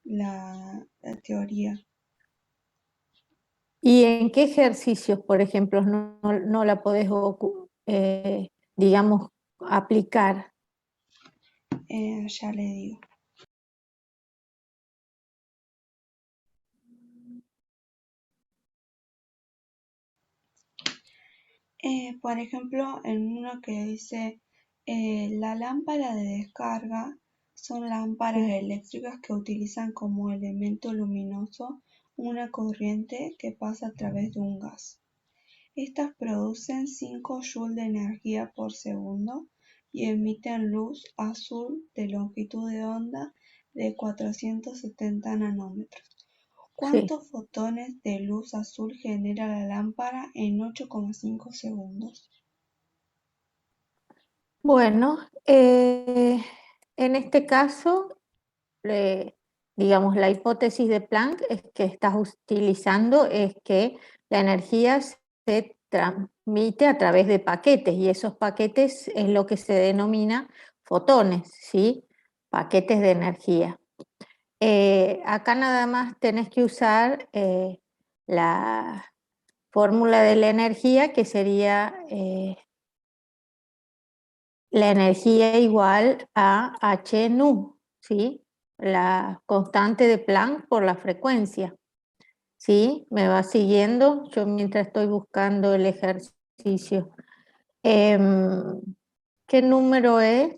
la teoría. ¿Y en qué ejercicios, por ejemplo, no la podés, digamos, aplicar? Ya le digo. Por ejemplo, en uno que dice, la lámpara de descarga son lámparas eléctricas que utilizan como elemento luminoso una corriente que pasa a través de un gas. Estas producen 5 joules de energía por segundo y emiten luz azul de longitud de onda de 470 nanómetros. ¿Cuántos fotones de luz azul genera la lámpara en 8,5 segundos? Bueno, en este caso, digamos, la hipótesis de Planck es que estás utilizando es que la energía se transmite a través de paquetes y esos paquetes es lo que se denomina fotones, ¿sí? Paquetes de energía. Acá nada más tenés que usar la fórmula de la energía, que sería la energía igual a h nu, ¿sí? La constante de Planck por la frecuencia, ¿sí? ¿Me va siguiendo? Yo mientras estoy buscando el ejercicio. ¿Qué número es?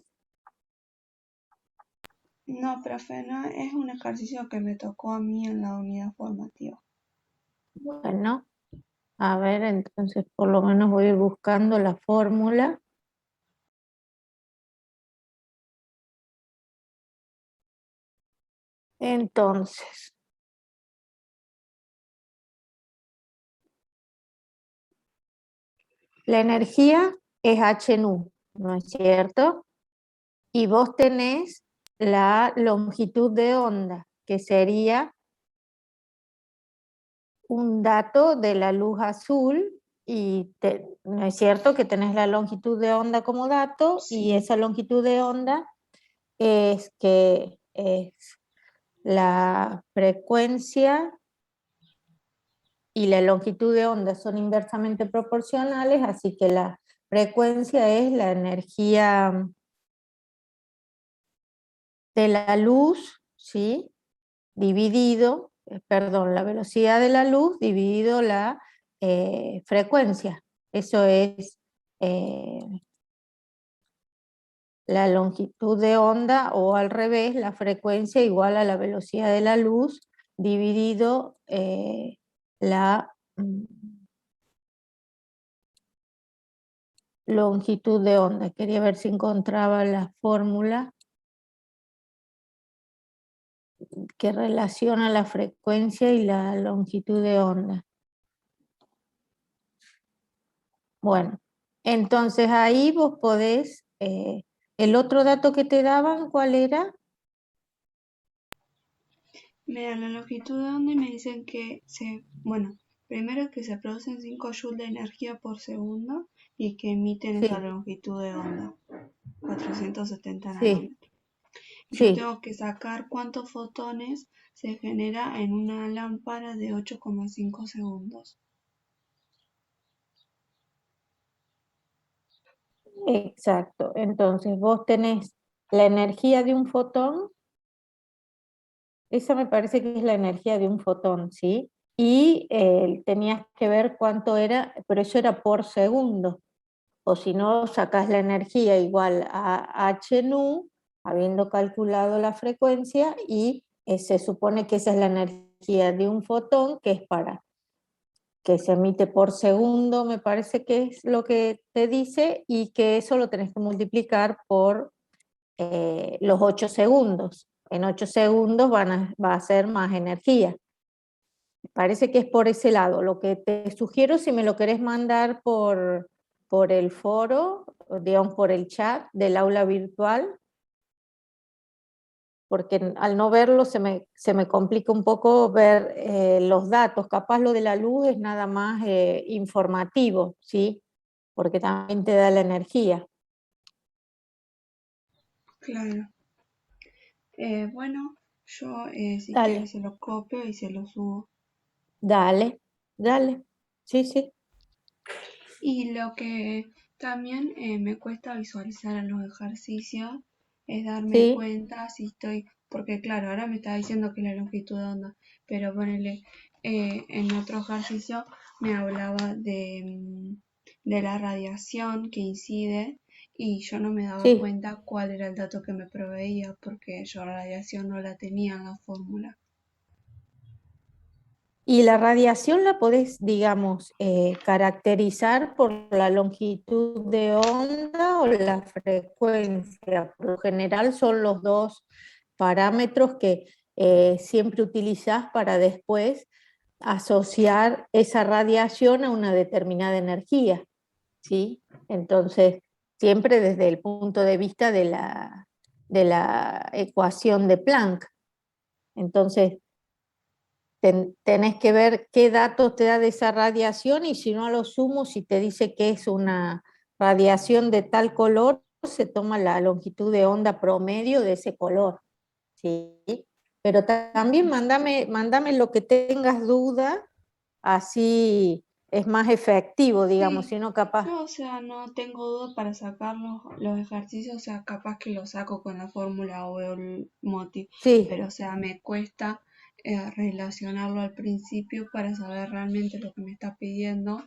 No, profe, no es un ejercicio que me tocó a mí en la unidad formativa. Bueno, a ver, entonces por lo menos voy a ir buscando la fórmula. Entonces, la energía es h nu, ¿no es cierto? Y vos tenés la longitud de onda, que sería un dato de la luz azul, y ¿no es cierto que tenés la longitud de onda como dato? Y Sí, esa longitud de onda es que es la frecuencia y la longitud de onda son inversamente proporcionales, así que la frecuencia es la energía de la luz, ¿sí? Dividido, perdón, la velocidad de la luz dividido la frecuencia. Eso es eh, la longitud de onda, o al revés, la frecuencia igual a la velocidad de la luz dividido la longitud de onda. Quería ver si encontraba la fórmula que relaciona la frecuencia y la longitud de onda. Bueno, entonces ahí vos podés, el otro dato que te daban, ¿cuál era? me dan la longitud de onda y me dicen que primero que se producen 5 joules de energía por segundo y que emiten esa Sí, longitud de onda, 470 sí, nanómetros. Yo sí, tengo que sacar cuántos fotones se genera en una lámpara de 8,5 segundos. exacto. Entonces vos tenés la energía de un fotón, esa me parece que es la energía de un fotón, ¿sí? Y tenías que ver cuánto era, pero eso era por segundo. O si no, sacás la energía igual a h nu, habiendo calculado la frecuencia, y se supone que esa es la energía de un fotón, que es para que se emite por segundo, me parece que es lo que te dice, y que eso lo tenés que multiplicar por los 8 segundos. En 8 segundos va a ser más energía. Parece que es por ese lado. Lo que te sugiero, si me lo querés mandar por el foro, digamos por el chat del aula virtual, porque al no verlo se me complica un poco ver los datos. Capaz lo de la luz es nada más informativo, ¿sí? Porque también te da la energía. Claro. Bueno, Yo, si Dale, quieres, se lo copio y se lo subo. dale, dale. Sí, sí, Y lo que también me cuesta visualizar en los ejercicios es darme sí, cuenta si estoy, porque claro, ahora me está diciendo que la longitud de onda, pero ponele, en otro ejercicio me hablaba de la radiación que incide y yo no me daba sí. cuenta cuál era el dato que me proveía porque yo la radiación no la tenía en la fórmula. Y la radiación la podés, digamos, caracterizar por la longitud de onda o la frecuencia. Por lo general son los dos parámetros que siempre utilizás para después asociar esa radiación a una determinada energía, ¿sí? Entonces, siempre desde el punto de vista de la ecuación de Planck. Entonces, tenés que ver qué datos te da de esa radiación y si no a lo sumo, si te dice que es una radiación de tal color, se toma la longitud de onda promedio de ese color, ¿sí? Pero también mándame lo que tengas duda, así es más efectivo, digamos, Sí, si no capaz. no, o sea, no tengo duda para sacar los ejercicios, o sea, capaz que los saco con la fórmula o el motivo, Sí, pero o sea, me cuesta relacionarlo al principio para saber realmente lo que me está pidiendo,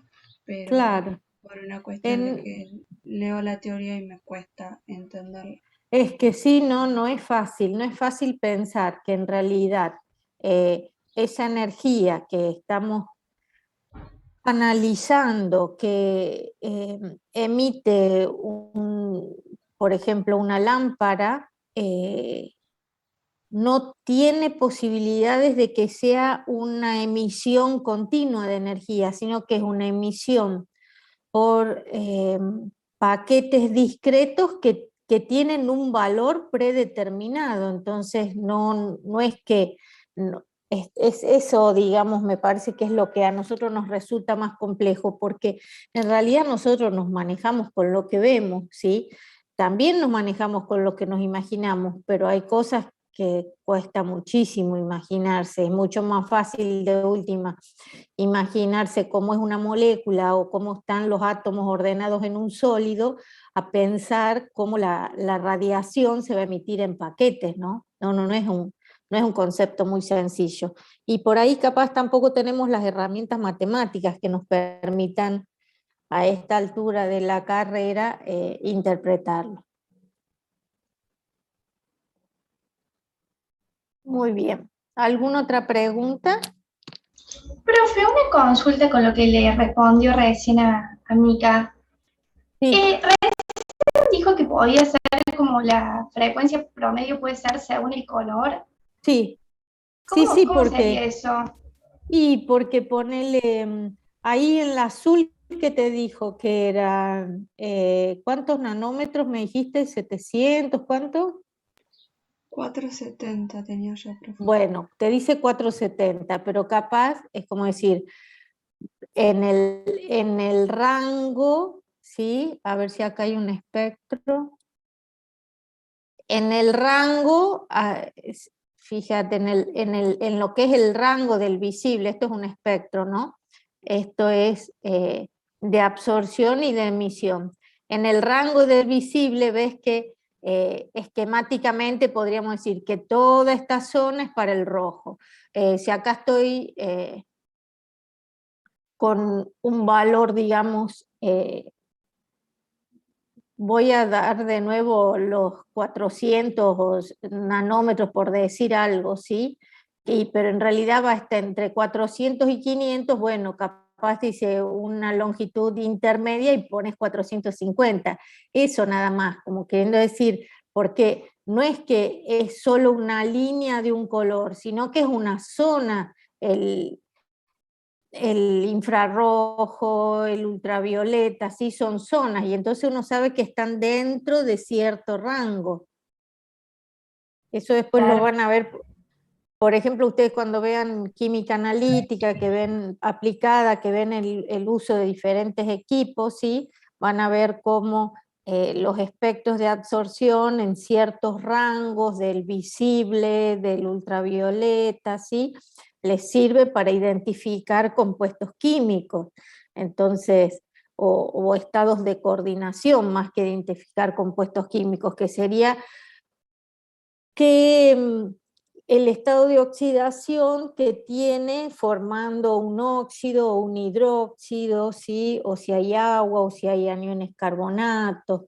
pero claro. por una cuestión de En, que leo la teoría y me cuesta entenderla. Es que sí, no, no es fácil pensar que en realidad esa energía que estamos analizando, que emite, por ejemplo, una lámpara, no tiene posibilidades de que sea una emisión continua de energía, sino que es una emisión por paquetes discretos que tienen un valor predeterminado. Entonces, no es que, es eso, digamos, me parece que es lo que a nosotros nos resulta más complejo, porque en realidad nosotros nos manejamos con lo que vemos, ¿sí? También nos manejamos con lo que nos imaginamos, pero hay cosas que cuesta muchísimo imaginarse, es mucho más fácil de última imaginarse cómo es una molécula o cómo están los átomos ordenados en un sólido, a pensar cómo la radiación se va a emitir en paquetes, ¿no? No es un concepto muy sencillo. Y por ahí capaz tampoco tenemos las herramientas matemáticas que nos permitan a esta altura de la carrera interpretarlo. Muy bien. ¿Alguna otra pregunta? Profe, una consulta con lo que le respondió recién a Mica. Sí, Recién dijo que podía ser como la frecuencia promedio puede ser según el color. sí, sí, ¿Cómo, sí, cómo sería porque eso? y porque ponele ahí en la azul que te dijo que eran, ¿cuántos nanómetros me dijiste? ¿700? ¿Cuánto? 470 tenía yo, profe. Bueno, te dice 470, pero capaz es como decir, en el rango, ¿sí? A ver si acá hay un espectro. En el rango, fíjate, en lo que es el rango del visible, esto es un espectro, ¿no? Esto es de absorción y de emisión. En el rango del visible ves que esquemáticamente podríamos decir que toda esta zona es para el rojo. Si acá estoy con un valor, digamos, voy a dar de nuevo los 400 nanómetros por decir algo, ¿sí? Pero en realidad va a estar entre 400 y 500, bueno, capaz dice una longitud intermedia y pones 450. Eso nada más, como queriendo decir, porque no es que es solo una línea de un color, sino que es una zona, el infrarrojo, el ultravioleta, sí son zonas, y entonces uno sabe que están dentro de cierto rango. Eso después lo Claro. van a ver, por ejemplo, ustedes cuando vean química analítica, que ven aplicada, que ven el uso de diferentes equipos, ¿sí? Van a ver cómo los espectros de absorción en ciertos rangos del visible, del ultravioleta, ¿sí? Les sirve para identificar compuestos químicos, entonces, o estados de coordinación más que identificar compuestos químicos, que sería que el estado de oxidación que tiene formando un óxido o un hidróxido, ¿sí? O si hay agua o si hay aniones carbonatos,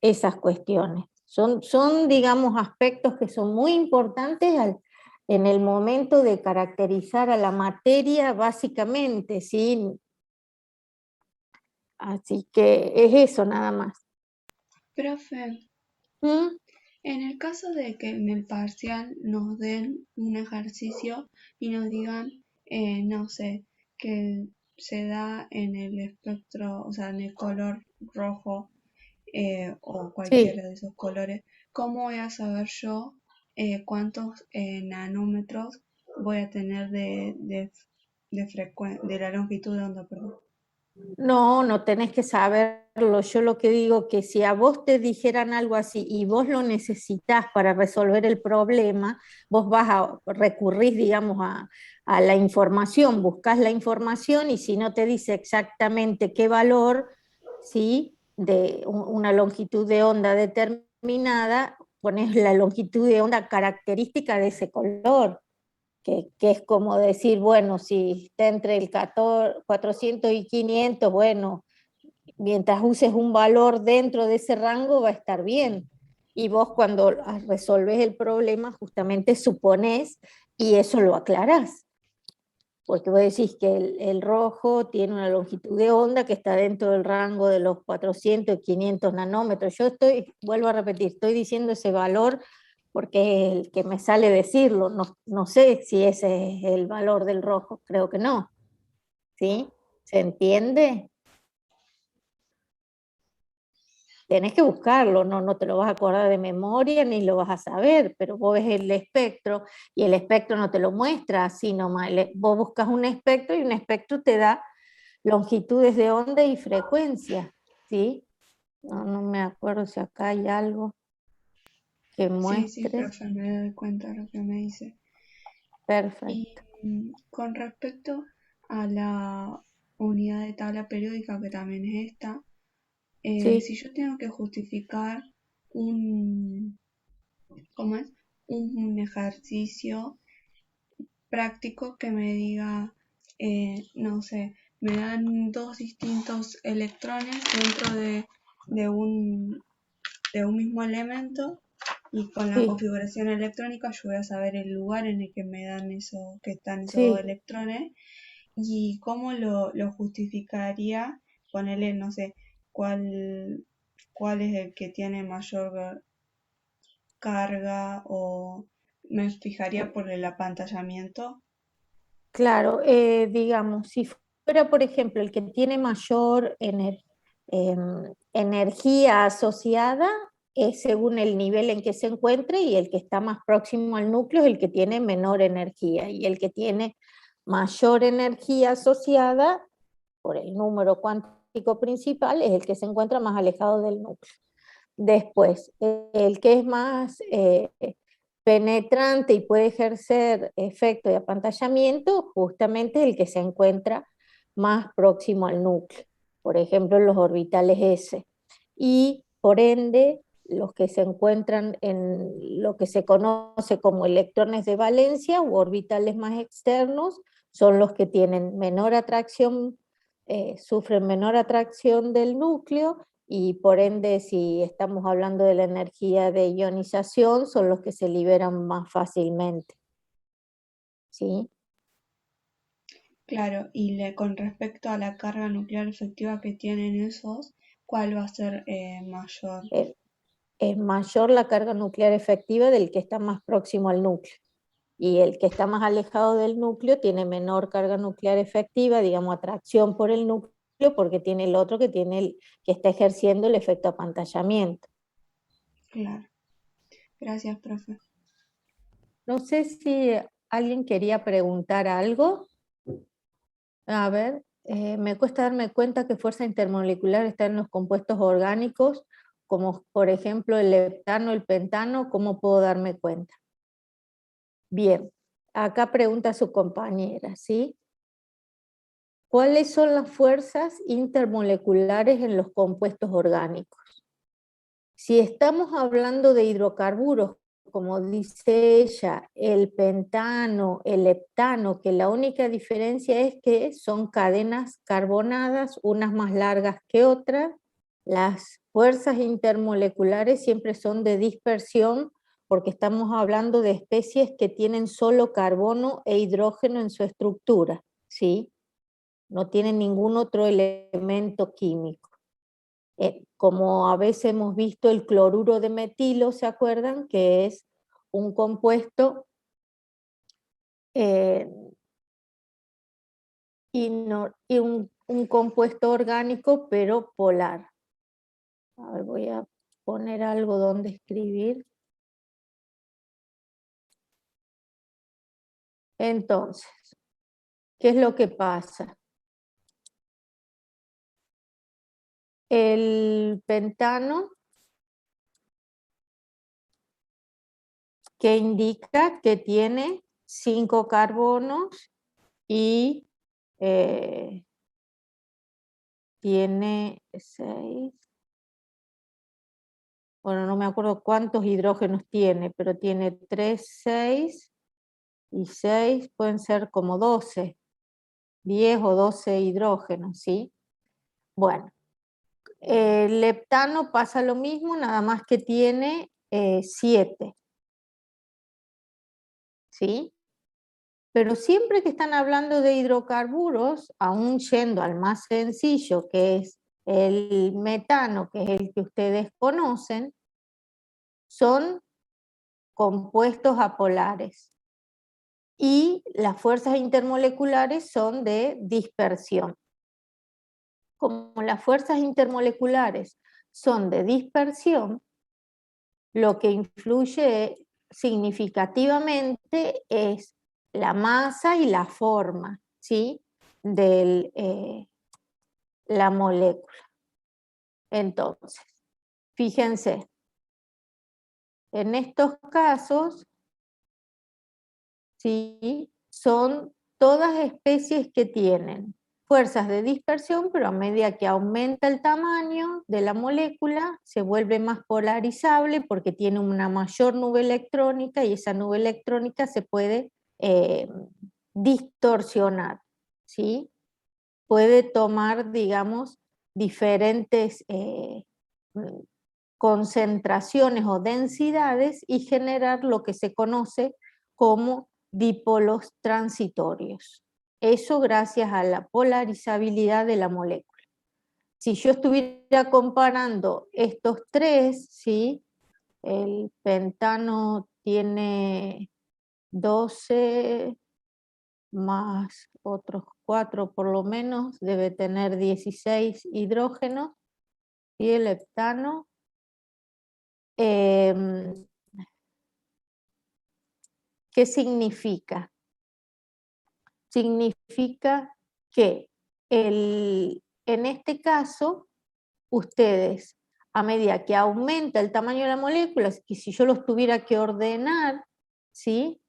esas cuestiones. Son, digamos, aspectos que son muy importantes en el momento de caracterizar a la materia básicamente, ¿sí? Así que es eso nada más. Profe, ¿Mm? en el caso de que en el parcial nos den un ejercicio y nos digan, no sé, que se da en el espectro, o sea, en el color rojo o Sí. cualquiera de esos colores, ¿cómo voy a saber yo cuántos nanómetros voy a tener de la longitud de onda, perdón? No, no tenés que saberlo. Yo lo que digo que si a vos te dijeran algo así y vos lo necesitas para resolver el problema, vos vas a recurrir, digamos, a la información, buscas la información y si no te dice exactamente qué valor, ¿sí? De una longitud de onda determinada, pones la longitud de onda característica de ese color. Que es como decir, bueno, si está entre el 400 y 500, bueno, mientras uses un valor dentro de ese rango va a estar bien. Y vos cuando resolves el problema justamente suponés y eso lo aclarás. Porque vos decís que el rojo tiene una longitud de onda que está dentro del rango de los 400 y 500 nanómetros. Yo vuelvo a repetir, estoy diciendo ese valor porque es el que me sale decirlo. No, no sé si ese es el valor del rojo, creo que no. ¿Sí? ¿Se entiende? Tenés que buscarlo, no te lo vas a acordar de memoria ni lo vas a saber, pero vos ves el espectro y el espectro no te lo muestra así nomás. Vos buscas un espectro y un espectro te da longitudes de onda y frecuencia, ¿sí? No me acuerdo si acá hay algo que Sí, sí, muestre. profe, me doy cuenta de lo que me dice. Y Perfecto. con respecto a la unidad de tabla periódica, que también es esta, Sí, si yo tengo que justificar un, ¿cómo es? Un ejercicio práctico que me diga, no sé, me dan dos distintos electrones dentro de de un mismo elemento y con la sí, configuración electrónica yo voy a saber el lugar en el que me dan que están esos dos sí. electrones y cómo lo justificaría, ponerle, no sé, cuál es el que tiene mayor carga o me fijaría por el apantallamiento. Claro, digamos, si fuera, por ejemplo, el que tiene mayor energía asociada, es según el nivel en que se encuentre y el que está más próximo al núcleo es el que tiene menor energía y el que tiene mayor energía asociada por el número cuántico principal es el que se encuentra más alejado del núcleo. Después, el que es más penetrante y puede ejercer efecto de apantallamiento, justamente el que se encuentra más próximo al núcleo, por ejemplo, los orbitales S. Y por ende, los que se encuentran en lo que se conoce como electrones de valencia u orbitales más externos, son los que tienen menor atracción, sufren menor atracción del núcleo y por ende, si estamos hablando de la energía de ionización, son los que se liberan más fácilmente. ¿Sí? Claro, y con respecto a la carga nuclear efectiva que tienen esos, ¿cuál va a ser mayor? Es mayor la carga nuclear efectiva del que está más próximo al núcleo. Y el que está más alejado del núcleo tiene menor carga nuclear efectiva, digamos, atracción por el núcleo, porque tiene el otro que está ejerciendo el efecto apantallamiento. Claro. Gracias, profe. No sé si alguien quería preguntar algo. A ver, me cuesta darme cuenta que fuerza intermolecular está en los compuestos orgánicos como por ejemplo el leptano, el pentano, ¿cómo puedo darme cuenta? Bien, acá pregunta su compañera, ¿sí? ¿Cuáles son las fuerzas intermoleculares en los compuestos orgánicos? Si estamos hablando de hidrocarburos, como dice ella, el pentano, el leptano, que la única diferencia es que son cadenas carbonadas, unas más largas que otras, las fuerzas intermoleculares siempre son de dispersión, porque estamos hablando de especies que tienen solo carbono e hidrógeno en su estructura, ¿sí? No tienen ningún otro elemento químico. Como a veces hemos visto el cloruro de metilo, ¿se acuerdan? Que es un compuesto y un compuesto orgánico, pero polar. A ver, voy a poner algo donde escribir. Entonces, ¿qué es lo que pasa? El pentano, que indica que tiene 5 carbonos y tiene 6, bueno, no me acuerdo cuántos hidrógenos tiene, pero tiene 3, 6 y 6 pueden ser como 12, 10 o 12 hidrógenos, ¿sí? Bueno, el leptano pasa lo mismo, nada más que tiene 7, ¿sí? Pero siempre que están hablando de hidrocarburos, aún yendo al más sencillo, que es el metano, que es el que ustedes conocen, son compuestos apolares. Y las fuerzas intermoleculares son de dispersión. Como las fuerzas intermoleculares son de dispersión, lo que influye significativamente es la masa y la forma, ¿sí? de la molécula. Entonces, fíjense, en estos casos, ¿sí? Son todas especies que tienen fuerzas de dispersión, pero a medida que aumenta el tamaño de la molécula, se vuelve más polarizable porque tiene una mayor nube electrónica y esa nube electrónica se puede distorsionar, ¿sí? Puede tomar, digamos, diferentes concentraciones o densidades y generar lo que se conoce como dipolos transitorios. Eso gracias a la polarizabilidad de la molécula. Si yo estuviera comparando estos tres, ¿sí? El pentano tiene 12 más otros 4 por lo menos, debe tener 16 hidrógenos, y el heptano ¿qué significa? Significa que en este caso, ustedes, a medida que aumenta el tamaño de la molécula, que si yo los tuviera que ordenar, ¿sí?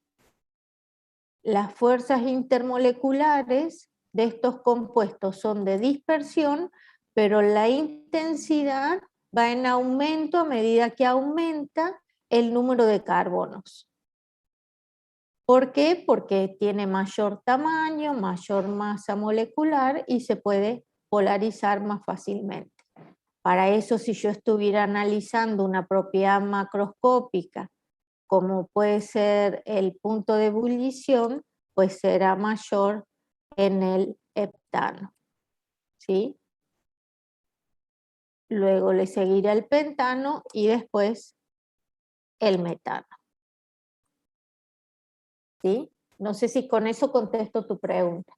Las fuerzas intermoleculares de estos compuestos son de dispersión, pero la intensidad va en aumento a medida que aumenta el número de carbonos. ¿Por qué? Porque tiene mayor tamaño, mayor masa molecular y se puede polarizar más fácilmente. Para eso, si yo estuviera analizando una propiedad macroscópica, como puede ser el punto de ebullición, pues será mayor en el heptano, ¿sí? Luego le seguirá el pentano y después el metano, ¿sí? No sé si con eso contesto tu pregunta.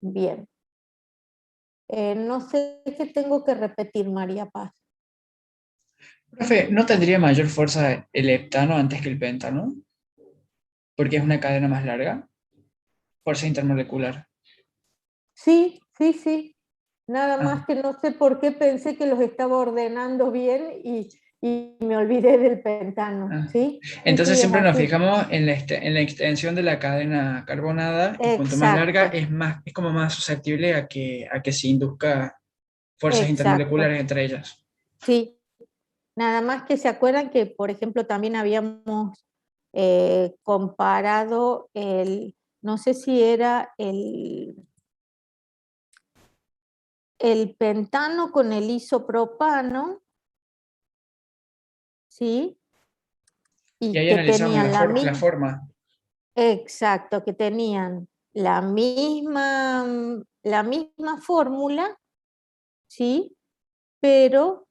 Bien. No sé qué tengo que repetir, María Paz. Profe, ¿no tendría mayor fuerza el heptano antes que el pentano? porque es una cadena más larga. Fuerza intermolecular. Sí, sí, sí. Nada Ah. más que no sé por qué pensé que los estaba ordenando bien y me olvidé del pentano, Ah. ¿sí? Entonces Sí, es siempre nos así. fijamos en la extensión de la cadena carbonada y cuanto más larga Exacto, es como más susceptible a que se induzca fuerzas exacto. intermoleculares entre ellas. Sí, nada más que se acuerdan que, por ejemplo, también habíamos comparado no sé si era el pentano con el isopropano, ¿sí? Y Y ahí que analizamos tenían la forma. exacto, que tenían la misma fórmula, ¿sí? Pero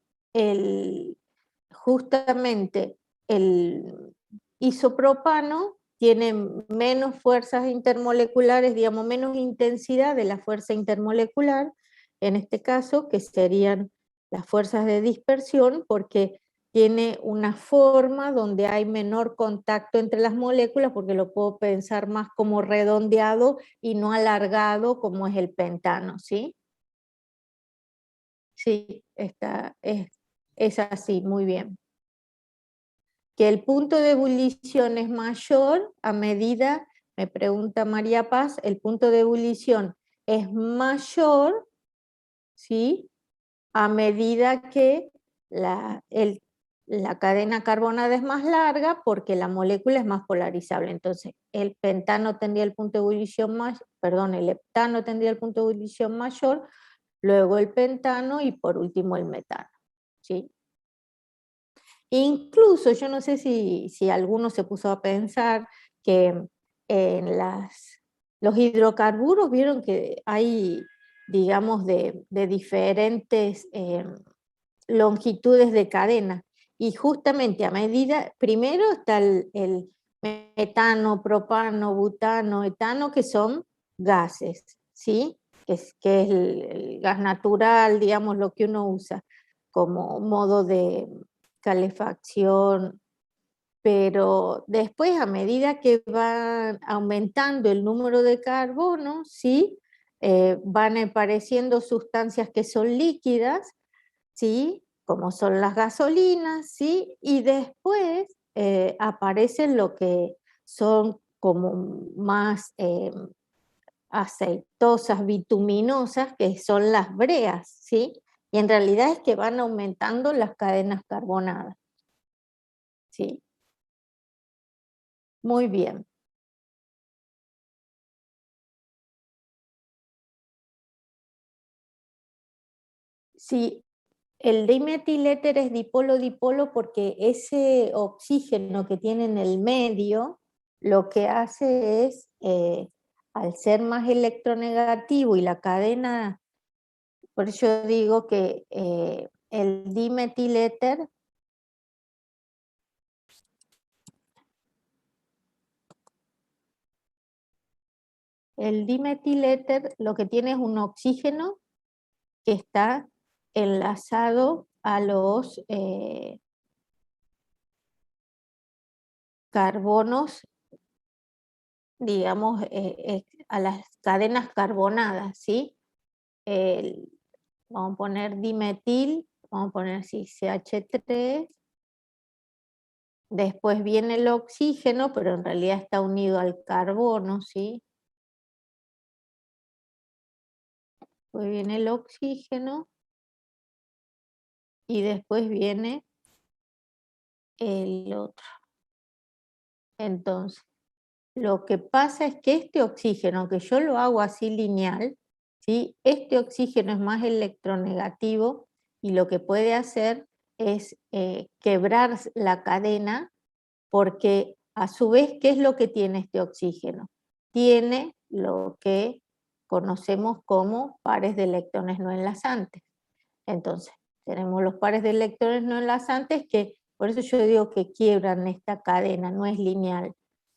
justamente el isopropano tiene menos fuerzas intermoleculares, digamos, menos intensidad de la fuerza intermolecular, en este caso, que serían las fuerzas de dispersión, porque tiene una forma donde hay menor contacto entre las moléculas, porque lo puedo pensar más como redondeado y no alargado como es el pentano, ¿sí? Sí, es así, muy bien. Que el punto de ebullición es mayor a medida, me pregunta María Paz, el punto de ebullición es mayor, ¿sí? A medida que la cadena carbonada es más larga porque la molécula es más polarizable. Entonces, el pentano tendría el punto de ebullición perdón, el heptano tendría el punto de ebullición mayor, luego el pentano y por último el metano, ¿sí? Incluso yo no sé si alguno se puso a pensar que en los hidrocarburos vieron que hay, digamos, de diferentes longitudes de cadena. Y justamente a medida, primero está el metano, propano, butano, etano, que son gases, ¿sí? Que es el gas natural, digamos, lo que uno usa como modo de calefacción, pero después a medida que van aumentando el número de carbono, ¿sí? Van apareciendo sustancias que son líquidas, ¿sí? Como son las gasolinas, ¿sí? Y después aparecen lo que son como más aceitosas, bituminosas, que son las breas, ¿sí? Y en realidad es que van aumentando las cadenas carbonadas, ¿sí? Muy bien. Sí, el dimetiléter es dipolo-dipolo porque ese oxígeno que tiene en el medio lo que hace es, al ser más electronegativo y la cadena, por eso digo que el dimetiléter lo que tiene es un oxígeno que está enlazado a los carbonos, digamos, a las cadenas carbonadas, ¿sí? Vamos a poner dimetil, vamos a poner así, CH3, después viene el oxígeno, pero en realidad está unido al carbono, ¿sí? Después viene el oxígeno y después viene el otro. Entonces, lo que pasa es que este oxígeno, que yo lo hago así lineal, ¿sí? Este oxígeno es más electronegativo y lo que puede hacer es quebrar la cadena, porque a su vez, ¿qué es lo que tiene este oxígeno? Tiene lo que conocemos como pares de electrones no enlazantes. Entonces, tenemos los pares de electrones no enlazantes que, por eso yo digo que quiebran esta cadena, no es lineal.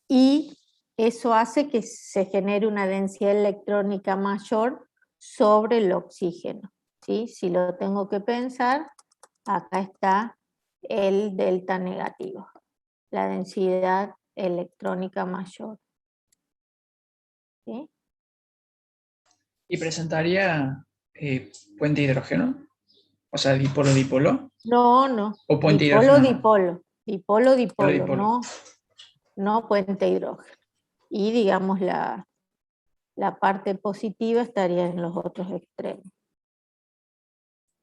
Y eso hace que se genere una densidad electrónica mayor sobre el oxígeno, ¿sí? Si lo tengo que pensar, acá está el delta negativo, la densidad electrónica mayor. ¿Sí? ¿Y presentaría puente hidrógeno? O sea, dipolo-dipolo. No, no. ¿O puente Dipolo, hidrógeno no? dipolo. Dipolo, dipolo. Dipolo. No, no puente hidrógeno. Y digamos la parte positiva estaría en los otros extremos.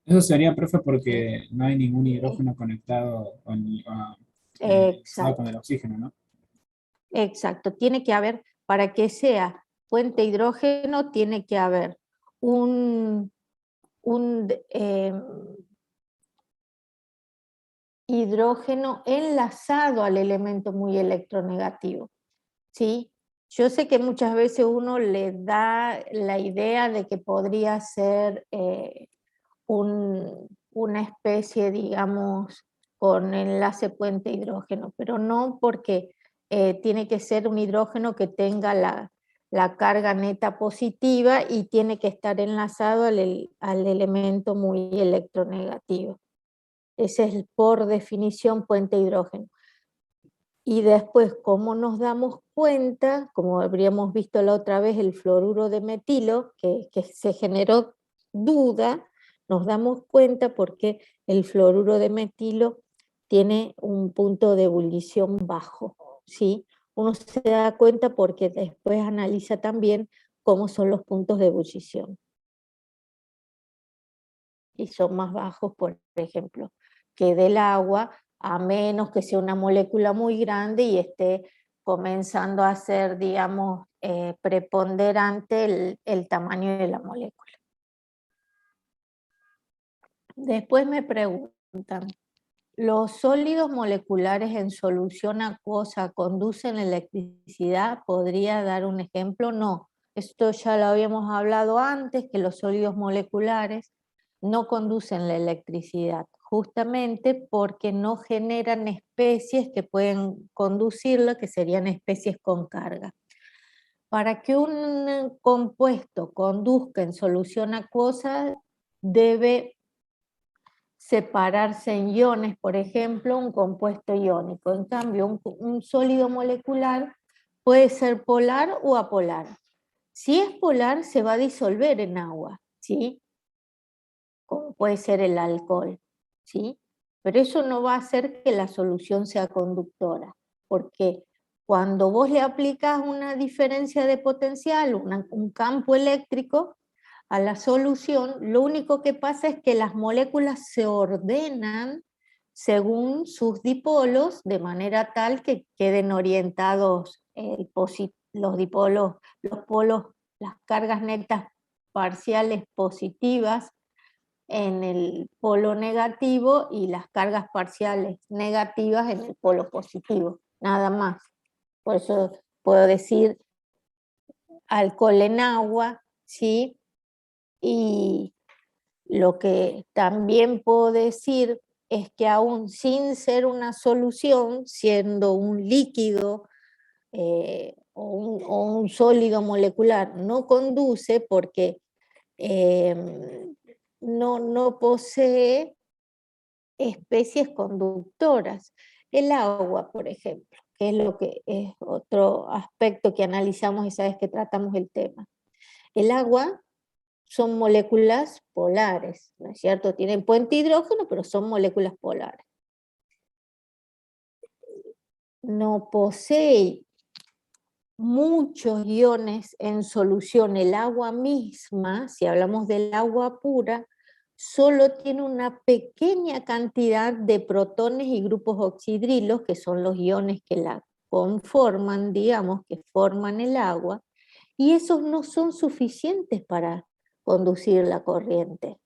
Eso sería, profe, porque no hay ningún hidrógeno conectado conectado Exacto. con el oxígeno, ¿no? Exacto. Tiene que haber, para que sea puente hidrógeno, tiene que haber un hidrógeno enlazado al elemento muy electronegativo. ¿Sí? Yo sé que muchas veces uno le da la idea de que podría ser una especie, digamos, con enlace puente hidrógeno, pero no, porque tiene que ser un hidrógeno que tenga la carga neta positiva y tiene que estar enlazado al elemento muy electronegativo. Ese es por definición puente hidrógeno. Y después, ¿cómo nos damos cuenta? Como habríamos visto la otra vez, el fluoruro de metilo, que se generó duda, nos damos cuenta porque el fluoruro de metilo tiene un punto de ebullición bajo, ¿sí? Uno se da cuenta porque después analiza también cómo son los puntos de ebullición. Y son más bajos, por ejemplo, que del agua, a menos que sea una molécula muy grande y esté comenzando a ser, digamos, preponderante el tamaño de la molécula. Después me preguntan, ¿los sólidos moleculares en solución acuosa conducen electricidad? ¿Podría dar un ejemplo? No, esto ya lo habíamos hablado antes, que los sólidos moleculares no conducen la electricidad, justamente porque no generan especies que pueden conducirla, que serían especies con carga. Para que un compuesto conduzca en solución acuosa, debe separarse en iones, por ejemplo, un compuesto iónico. En cambio, un sólido molecular puede ser polar o apolar. Si es polar, se va a disolver en agua, ¿sí? Como puede ser el alcohol, ¿sí? Pero eso no va a hacer que la solución sea conductora, porque cuando vos le aplicas una diferencia de potencial, un campo eléctrico a la solución, lo único que pasa es que las moléculas se ordenan según sus dipolos, de manera tal que queden orientados los dipolos, los polos, las cargas netas parciales positivas en el polo negativo y las cargas parciales negativas en el polo positivo, nada más. Por eso puedo decir alcohol en agua, ¿sí? Y lo que también puedo decir es que aún sin ser una solución, siendo un líquido o un sólido molecular, no conduce porque no posee especies conductoras. El agua, por ejemplo, que es lo que es otro aspecto que analizamos esa vez que tratamos el tema. El agua son moléculas polares, ¿no es cierto? Tienen puente hidrógeno, pero son moléculas polares. No posee muchos iones en solución. El agua misma, si hablamos del agua pura, solo tiene una pequeña cantidad de protones y grupos oxidrilos, que son los iones que la conforman, digamos, que forman el agua, y esos no son suficientes para conducir la corriente.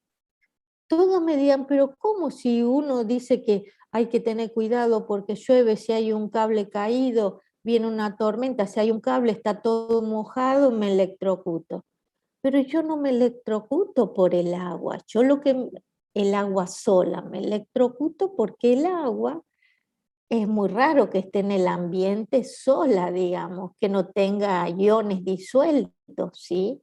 Todos me digan, pero ¿cómo si uno dice que hay que tener cuidado porque llueve, si hay un cable caído, viene una tormenta, si hay un cable está todo mojado, me electrocuto? Pero yo no me electrocuto por el agua, el agua sola, me electrocuto porque el agua es muy raro que esté en el ambiente sola, digamos, que no tenga iones disueltos, ¿sí?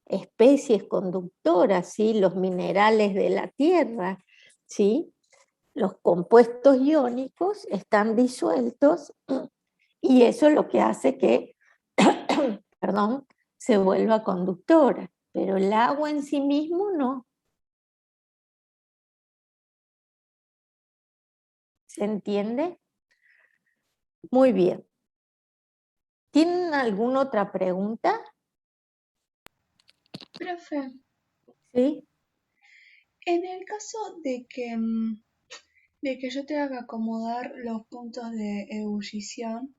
Especies conductoras, ¿sí? Los minerales de la tierra, ¿sí? Los compuestos iónicos están disueltos Y eso es lo que hace que, perdón, se vuelva conductora, pero el agua en sí mismo no. ¿Se entiende? Muy bien. ¿Tienen alguna otra pregunta? Profe, ¿Sí? en el caso de que yo tenga que acomodar los puntos de ebullición,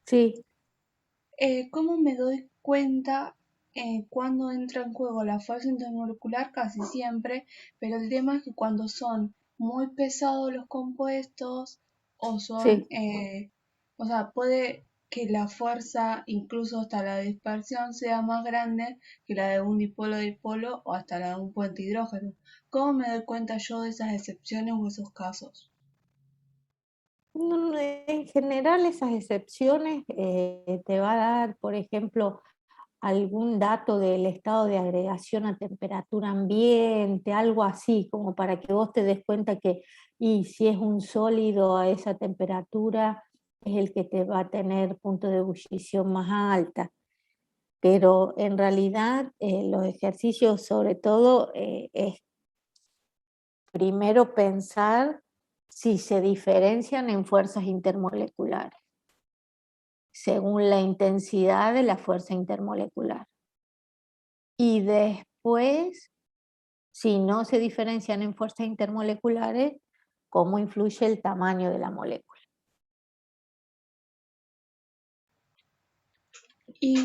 Sí. ¿cómo me doy cuenta cuando entra en juego la fuerza intermolecular? Casi siempre, pero el tema es que cuando son muy pesados los compuestos o son, Sí. o sea, puede que la fuerza, incluso hasta la dispersión, sea más grande que la de un dipolo-dipolo o hasta la de un puente hidrógeno. ¿Cómo me doy cuenta yo de esas excepciones o esos casos? En general esas excepciones te va a dar, por ejemplo, algún dato del estado de agregación a temperatura ambiente, algo así, como para que vos te des cuenta que, y si es un sólido a esa temperatura, es el que te va a tener punto de ebullición más alta. Pero en realidad los ejercicios sobre todo es primero pensar si se diferencian en fuerzas intermoleculares, según la intensidad de la fuerza intermolecular. Y después, si no se diferencian en fuerzas intermoleculares, cómo influye el tamaño de la molécula. Y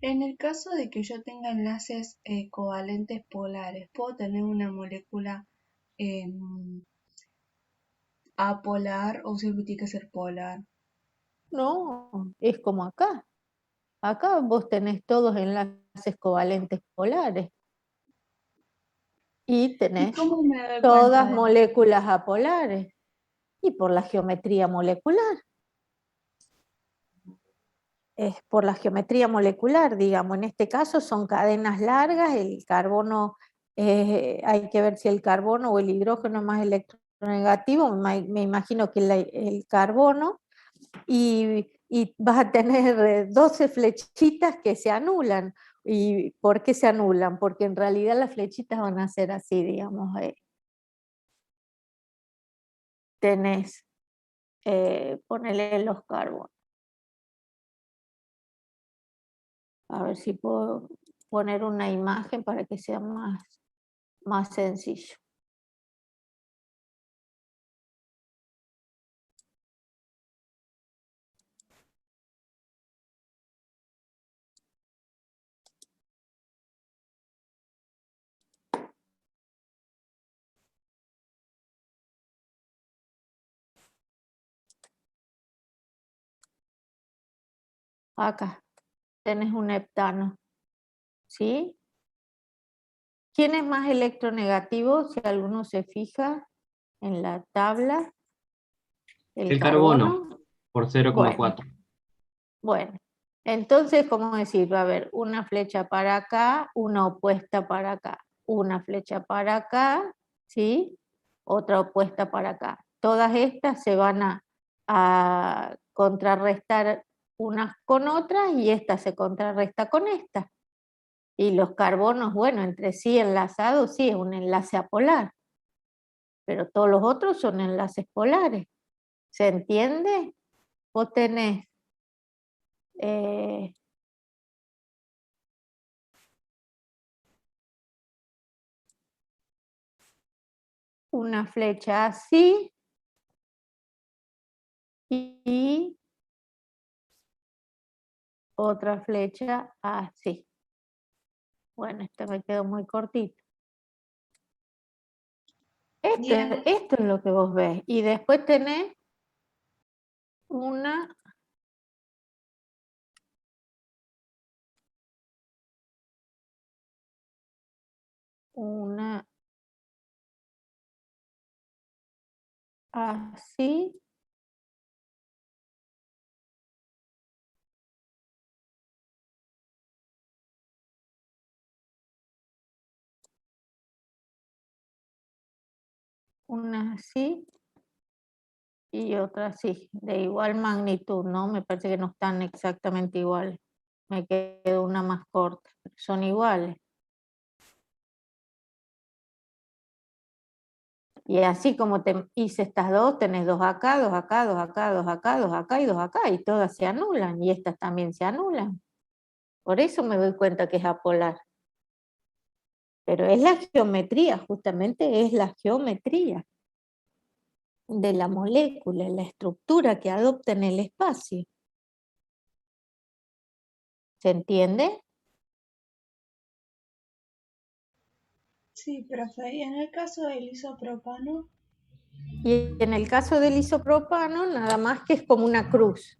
en el caso de que yo tenga enlaces covalentes polares, ¿puedo tener una molécula apolar o siempre tiene que ser polar? No, es como acá. Acá vos tenés todos enlaces covalentes polares y ¿Y tenés cómo me doy cuenta todas de eso? moléculas apolares y por la geometría molecular. Es por la geometría molecular, digamos, en este caso son cadenas largas, el carbono, hay que ver si el carbono o el hidrógeno es más electronegativo, me imagino que el carbono, y vas a tener 12 flechitas que se anulan. ¿Y por qué se anulan? Porque en realidad las flechitas van a ser así, digamos, tenés, ponele los carbonos. A ver si puedo poner una imagen para que sea más sencillo. Acá tenés un heptano, ¿sí? ¿Quién es más electronegativo? Si alguno se fija en la tabla, el El carbono, carbono. por Bueno, 0,4. bueno. Entonces, ¿cómo decir? Va a haber una flecha para acá, una opuesta para acá, una flecha para acá, ¿sí? Otra opuesta para acá. Todas estas se van a contrarrestar unas con otras y esta se contrarresta con esta. Y los carbonos, bueno, entre sí enlazados, sí, es un enlace apolar, pero todos los otros son enlaces polares. ¿Se entiende? Vos tenés una flecha así y otra flecha así. Bueno, esta me quedó muy cortito. Bien. Esto es lo que vos ves. Y después tenés una así, una así y otra sí, de igual magnitud, ¿no? Me parece que no están exactamente iguales. Me quedó una más corta, pero son iguales. Y así como te hice estas dos, tenés dos acá, dos acá, dos acá, dos acá, dos acá y dos acá, y todas se anulan, y estas también se anulan. Por eso me doy cuenta que es apolar. Pero es la geometría, justamente es la geometría de la molécula, la estructura que adopta en el espacio. ¿Se entiende? Sí, profe, y en el caso del isopropano, Y en el caso del isopropano, nada más que es como una cruz,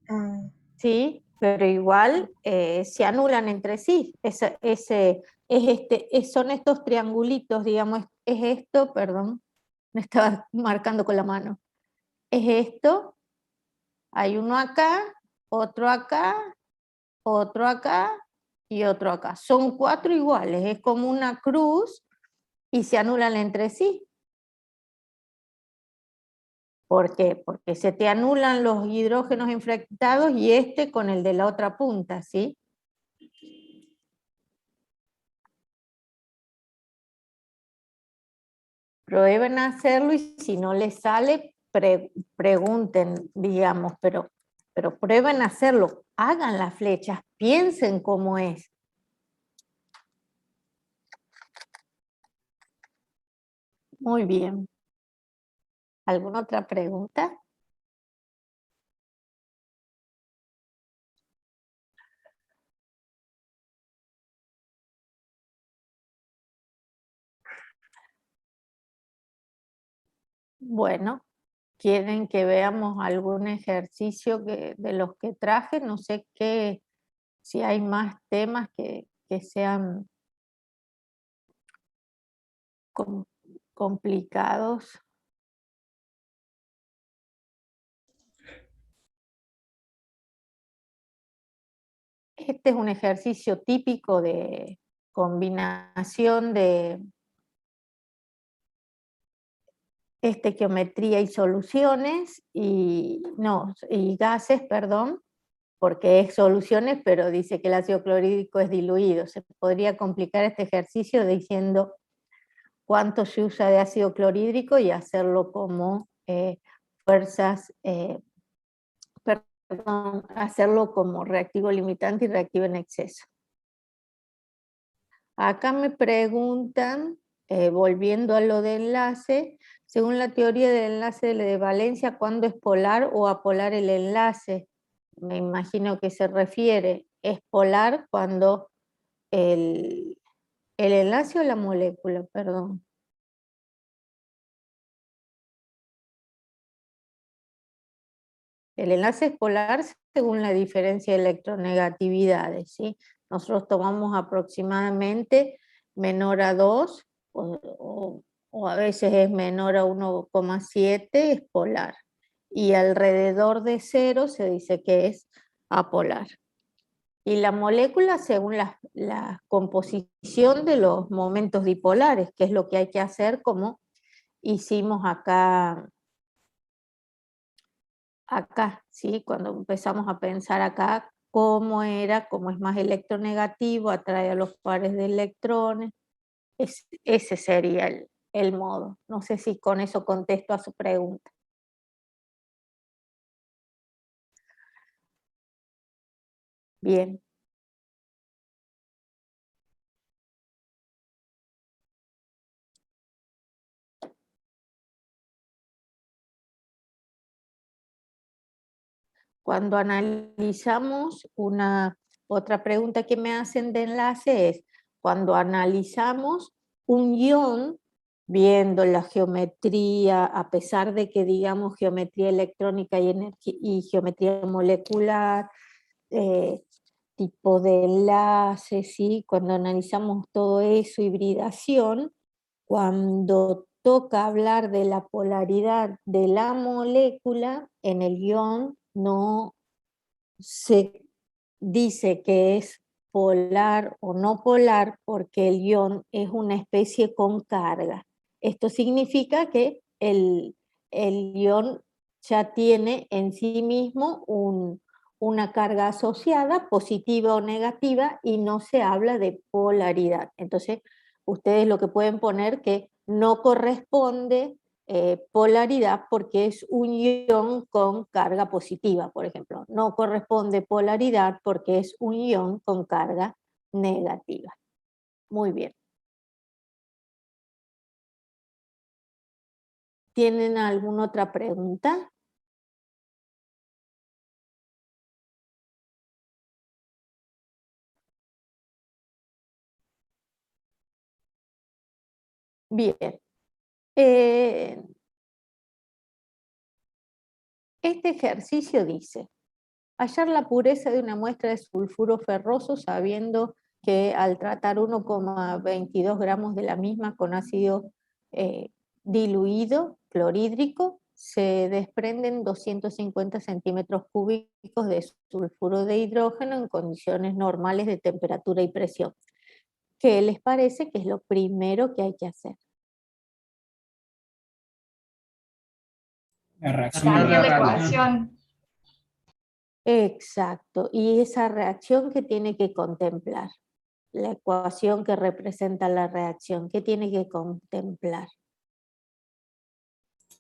ah, ¿sí? Pero igual se anulan entre sí. Son estos triangulitos, digamos, es esto, perdón, me estaba marcando con la mano. Es esto, hay uno acá, otro acá, otro acá y otro acá. Son 4 iguales, es como una cruz y se anulan entre sí. ¿Por qué? Porque se te anulan los hidrógenos infectados y este con el de la otra punta, ¿sí? Prueben a hacerlo y si no les sale, pregunten, digamos, pero prueben a hacerlo, hagan las flechas, piensen cómo es. Muy bien. ¿Alguna otra pregunta? Bueno, ¿quieren que veamos algún ejercicio de los que traje? No sé si hay más temas que sean complicados. Este es un ejercicio típico de combinación de estequiometría y soluciones, y gases, perdón, porque es soluciones, pero dice que el ácido clorhídrico es diluido. Se podría complicar este ejercicio diciendo cuánto se usa de ácido clorhídrico y hacerlo como fuerzas, perdón, hacerlo como reactivo limitante y reactivo en exceso. Acá me preguntan, volviendo a lo de enlace, según la teoría del enlace de valencia, ¿cuándo es polar o apolar el enlace? Me imagino que se refiere, es polar cuando el enlace o la molécula, perdón. El enlace es polar según la diferencia de electronegatividades, ¿sí? Nosotros tomamos aproximadamente menor a 2 o a veces es menor a 1,7, es polar. Y alrededor de 0 se dice que es apolar. Y la molécula según la composición de los momentos dipolares, que es lo que hay que hacer como hicimos acá, ¿sí? Cuando empezamos a pensar acá cómo es más electronegativo, atrae a los pares de electrones, ese sería el modo. No sé si con eso contesto a su pregunta. Bien. Cuando analizamos otra pregunta que me hacen de enlace es, cuando analizamos un ion, viendo la geometría, a pesar de que digamos geometría electrónica y geometría molecular, tipo de enlace, ¿sí? Cuando analizamos todo eso, hibridación, cuando toca hablar de la polaridad de la molécula, en el ion no se dice que es polar o no polar porque el ion es una especie con carga. Esto significa que el ion ya tiene en sí mismo una carga asociada, positiva o negativa, y no se habla de polaridad. Entonces, ustedes lo que pueden poner que no corresponde polaridad porque es un ion con carga positiva, por ejemplo. No corresponde polaridad porque es un ion con carga negativa. Muy bien. ¿Tienen alguna otra pregunta? Bien. Este ejercicio dice, hallar la pureza de una muestra de sulfuro ferroso sabiendo que al tratar 1,22 gramos de la misma con ácido diluido clorhídrico, se desprenden 250 centímetros cúbicos de sulfuro de hidrógeno en condiciones normales de temperatura y presión. ¿Qué les parece que es lo primero que hay que hacer? La reacción. Cambiar la reacción. ecuación. Exacto, y esa reacción que tiene que contemplar, la ecuación que representa la reacción, ¿qué tiene que contemplar?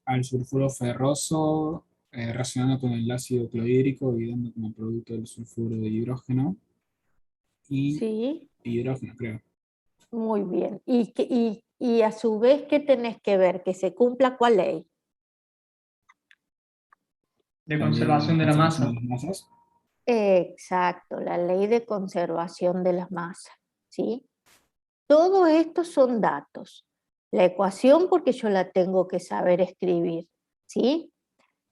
Al sulfuro ferroso reaccionando con el ácido clorhídrico y dando como producto el sulfuro de hidrógeno y Sí, hidrógeno, creo. muy bien. Y a su vez, ¿qué tenés que ver? Que se cumpla ¿cuál ley? De conservación de la masa. Conservación de las masas. Exacto, la ley de conservación de las masas, ¿sí? Todo esto son datos. La ecuación porque yo la tengo que saber escribir, ¿sí?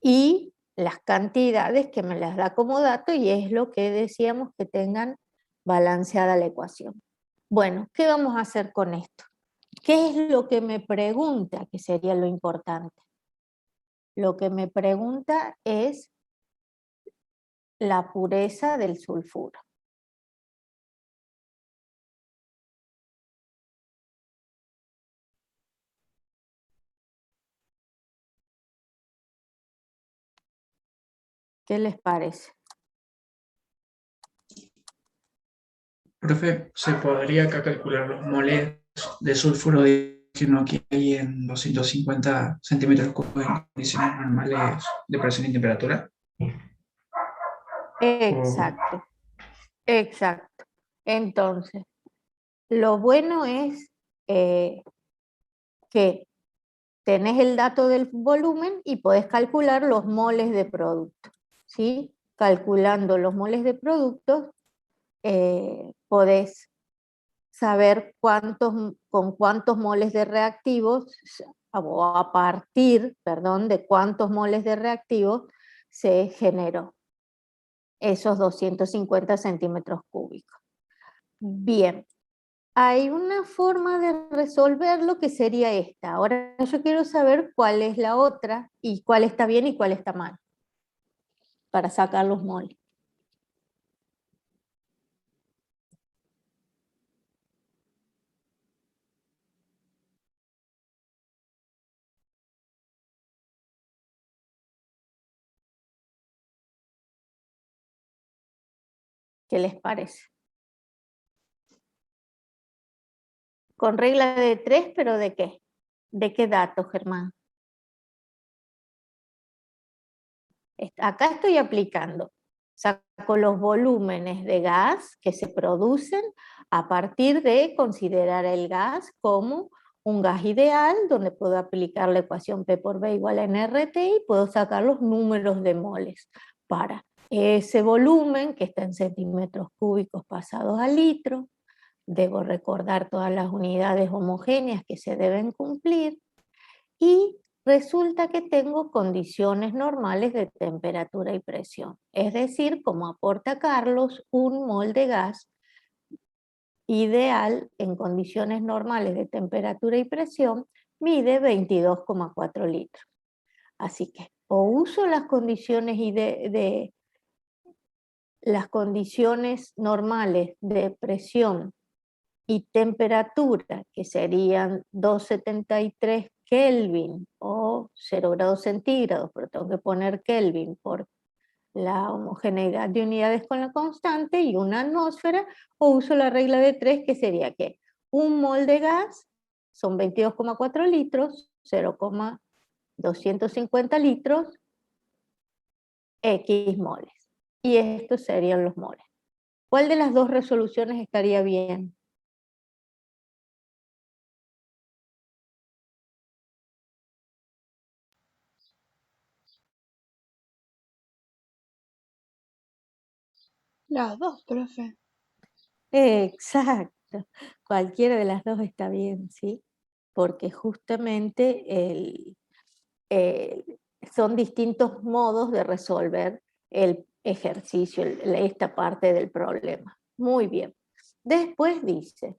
Y las cantidades que me las da como dato, y es lo que decíamos que tengan balanceada la ecuación. Bueno, ¿qué vamos a hacer con esto? ¿Qué es lo que me pregunta? Que sería lo importante. Lo que me pregunta es la pureza del sulfuro. ¿Qué les parece? Profe, ¿se podría acá calcular los moles de sulfuro de hidrógeno que hay en 250 centímetros cúbicos en condiciones normales de presión y temperatura? Exacto, exacto. Entonces, lo bueno es que tenés el dato del volumen y podés calcular los moles de producto, ¿sí? Calculando los moles de producto, podés saber con cuántos moles de reactivos, o a partir, perdón, de cuántos moles de reactivos se generó esos 250 centímetros cúbicos. Bien, hay una forma de resolverlo que sería esta. Ahora yo quiero saber cuál es la otra y cuál está bien y cuál está mal para sacar los moles. ¿Qué les parece? Con regla de 3, pero ¿de qué? ¿De qué dato, Germán? Acá estoy aplicando. Saco los volúmenes de gas que se producen a partir de considerar el gas como un gas ideal, donde puedo aplicar la ecuación P por B igual a NRT y puedo sacar los números de moles para ese volumen que está en centímetros cúbicos pasados a litro. Debo recordar todas las unidades homogéneas que se deben cumplir y resulta que tengo condiciones normales de temperatura y presión. Es decir, como aporta Carlos, un mol de gas ideal en condiciones normales de temperatura y presión mide 22,4 litros. Así que o uso las condiciones las condiciones normales de presión y temperatura, que serían 273 Kelvin o tengo 0 grados centígrados, pero tengo que poner Kelvin por la homogeneidad de unidades con la constante y una atmósfera, o uso la regla de 3, que sería que un mol de gas son 22,4 litros, 0,250 litros, X moles. Y estos serían los moles. ¿Cuál de las dos resoluciones estaría bien? Las dos, profe. Exacto. Cualquiera de las dos está bien, ¿sí? Porque justamente son distintos modos de resolver el ejercicio, esta parte del problema. Muy bien. Después dice,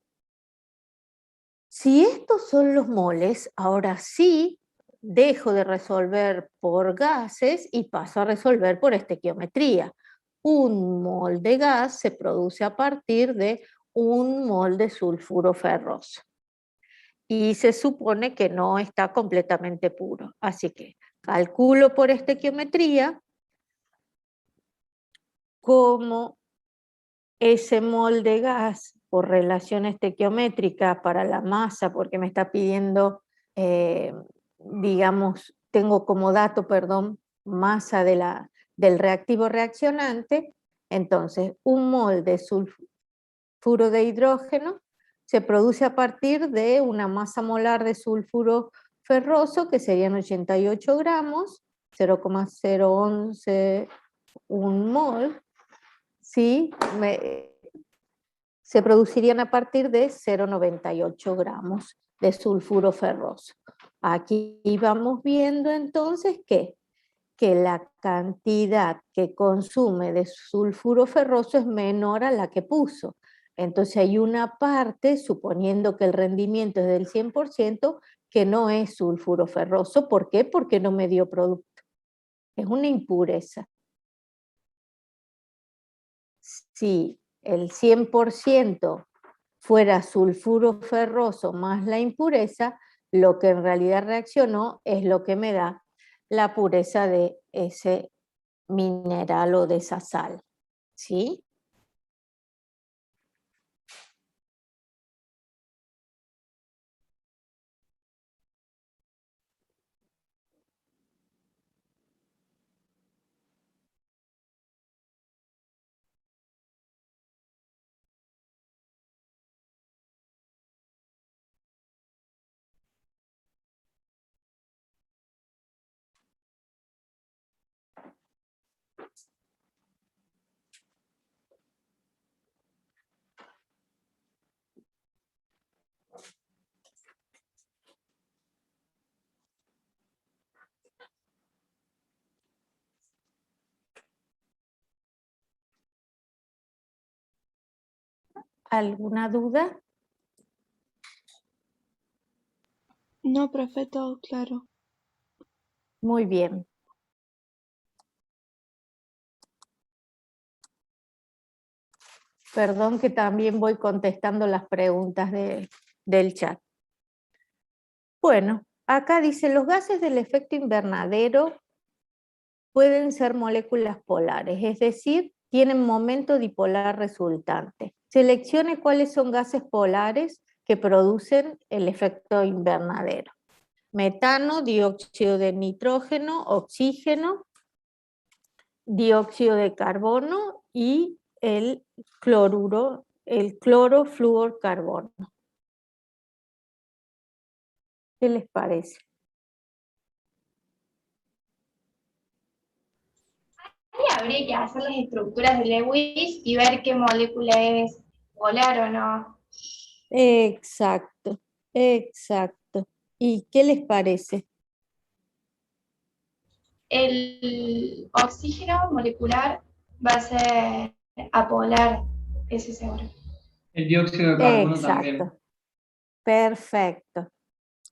si estos son los moles, ahora sí dejo de resolver por gases y paso a resolver por estequiometría. Un mol de gas se produce a partir de un mol de sulfuro ferroso. Y se supone que no está completamente puro. Así que calculo por estequiometría cómo ese mol de gas por relación estequiométrica para la masa, porque me está pidiendo, digamos, tengo como dato, perdón, masa del reactivo reaccionante. Entonces, un mol de sulfuro de hidrógeno se produce a partir de una masa molar de sulfuro ferroso, que serían 88 gramos, 0,011 un mol, ¿sí? Se producirían a partir de 0,98 gramos de sulfuro ferroso. Aquí vamos viendo entonces que la cantidad que consume de sulfuro ferroso es menor a la que puso. Entonces hay una parte, suponiendo que el rendimiento es del 100%, que no es sulfuro ferroso. ¿Por qué? Porque no me dio producto. Es una impureza. Si el 100% fuera sulfuro ferroso más la impureza, lo que en realidad reaccionó es lo que me da la pureza de ese mineral o de esa sal, ¿sí? ¿Alguna duda? No, profe, todo claro. Muy bien. Perdón que también voy contestando las preguntas del chat. Bueno, acá dice, los gases del efecto invernadero pueden ser moléculas polares, es decir, tienen momento dipolar resultante. Seleccione cuáles son gases polares que producen el efecto invernadero. Metano, dióxido de nitrógeno, oxígeno, dióxido de carbono y el clorofluorcarbono. ¿Qué les parece? Ahí habría que hacer las estructuras de Lewis y ver qué molécula es polar o no. Exacto, exacto. ¿Y qué les parece? El oxígeno molecular va a ser apolar, ese seguro. El dióxido de carbono también. Exacto. Perfecto.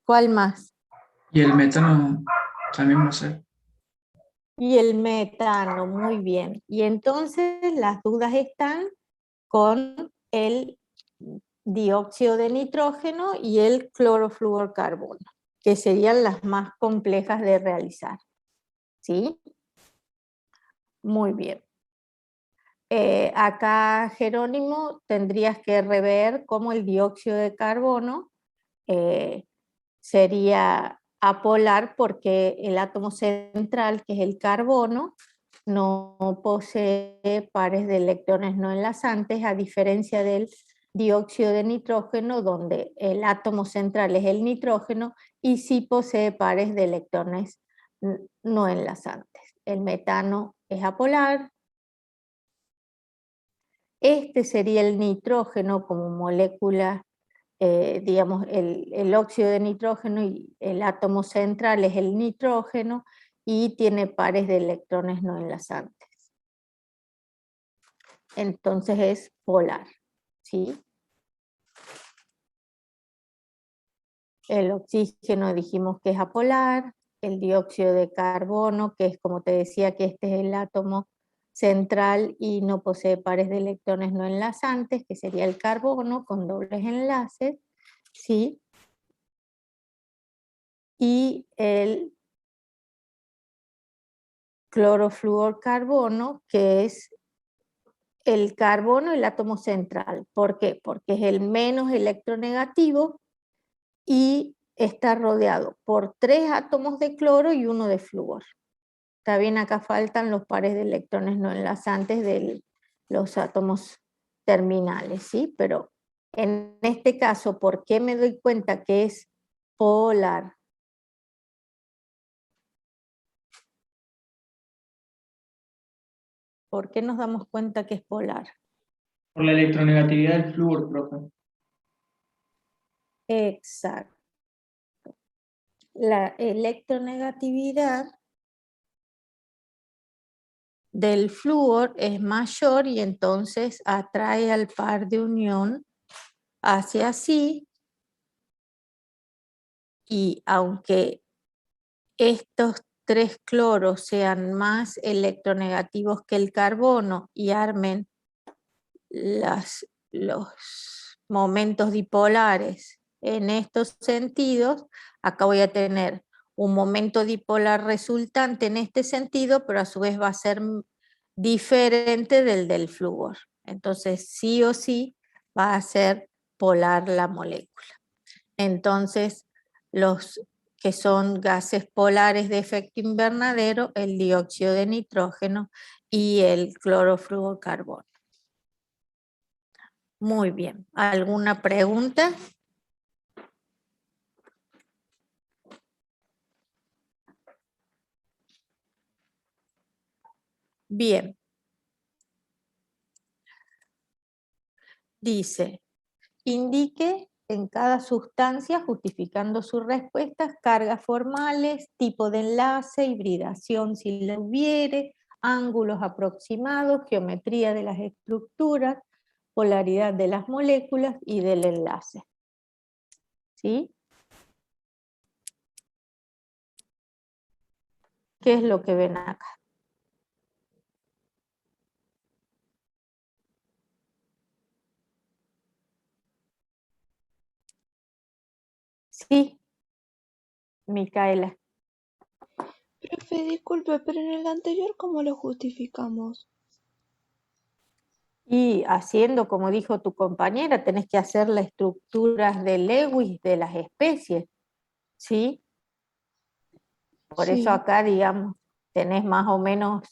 ¿Cuál más? Y el metano también, no sé. Y el metano, muy bien. Y entonces las dudas están con el dióxido de nitrógeno y el clorofluorcarbono, que serían las más complejas de realizar. ¿Sí? Muy bien. Acá, Jerónimo, tendrías que rever cómo el dióxido de carbono sería apolar, porque el átomo central, que es el carbono, no posee pares de electrones no enlazantes, a diferencia del dióxido de nitrógeno, donde el átomo central es el nitrógeno y sí posee pares de electrones no enlazantes. El metano es apolar. Este sería el nitrógeno como molécula, digamos, el óxido de nitrógeno, y el átomo central es el nitrógeno y tiene pares de electrones no enlazantes. Entonces es polar, ¿sí? El oxígeno dijimos que es apolar, el dióxido de carbono, que es, como te decía, que este es el átomo central y no posee pares de electrones no enlazantes, que sería el carbono con dobles enlaces, ¿sí? Y el clorofluorcarbono, que es el carbono, el átomo central. ¿Por qué? Porque es el menos electronegativo y está rodeado por 3 átomos de cloro y 1 de flúor. Está bien, acá faltan los pares de electrones no enlazantes de los átomos terminales, ¿sí? Pero en este caso, ¿por qué me doy cuenta que es polar? ¿Por qué nos damos cuenta que es polar? Por la electronegatividad del flúor, profe. Exacto. La electronegatividad del flúor es mayor y entonces atrae al par de unión hacia sí, y aunque estos 3 cloros sean más electronegativos que el carbono y armen los momentos dipolares en estos sentidos, acá voy a tener un momento dipolar resultante en este sentido, pero a su vez va a ser diferente del flúor. Entonces, sí o sí va a ser polar la molécula. Entonces, los que son gases polares de efecto invernadero, el dióxido de nitrógeno y el clorofluorocarbono. Muy bien. ¿Alguna pregunta? Bien. Dice, indique en cada sustancia, justificando sus respuestas, cargas formales, tipo de enlace, hibridación si la hubiere, ángulos aproximados, geometría de las estructuras, polaridad de las moléculas y del enlace. ¿Sí? ¿Qué es lo que ven acá? Sí, Micaela. Profe, disculpe, pero en el anterior, ¿cómo lo justificamos? Y haciendo, como dijo tu compañera, tenés que hacer las estructuras de Lewis de las especies, ¿sí? Por eso Sí. acá, digamos, tenés más o menos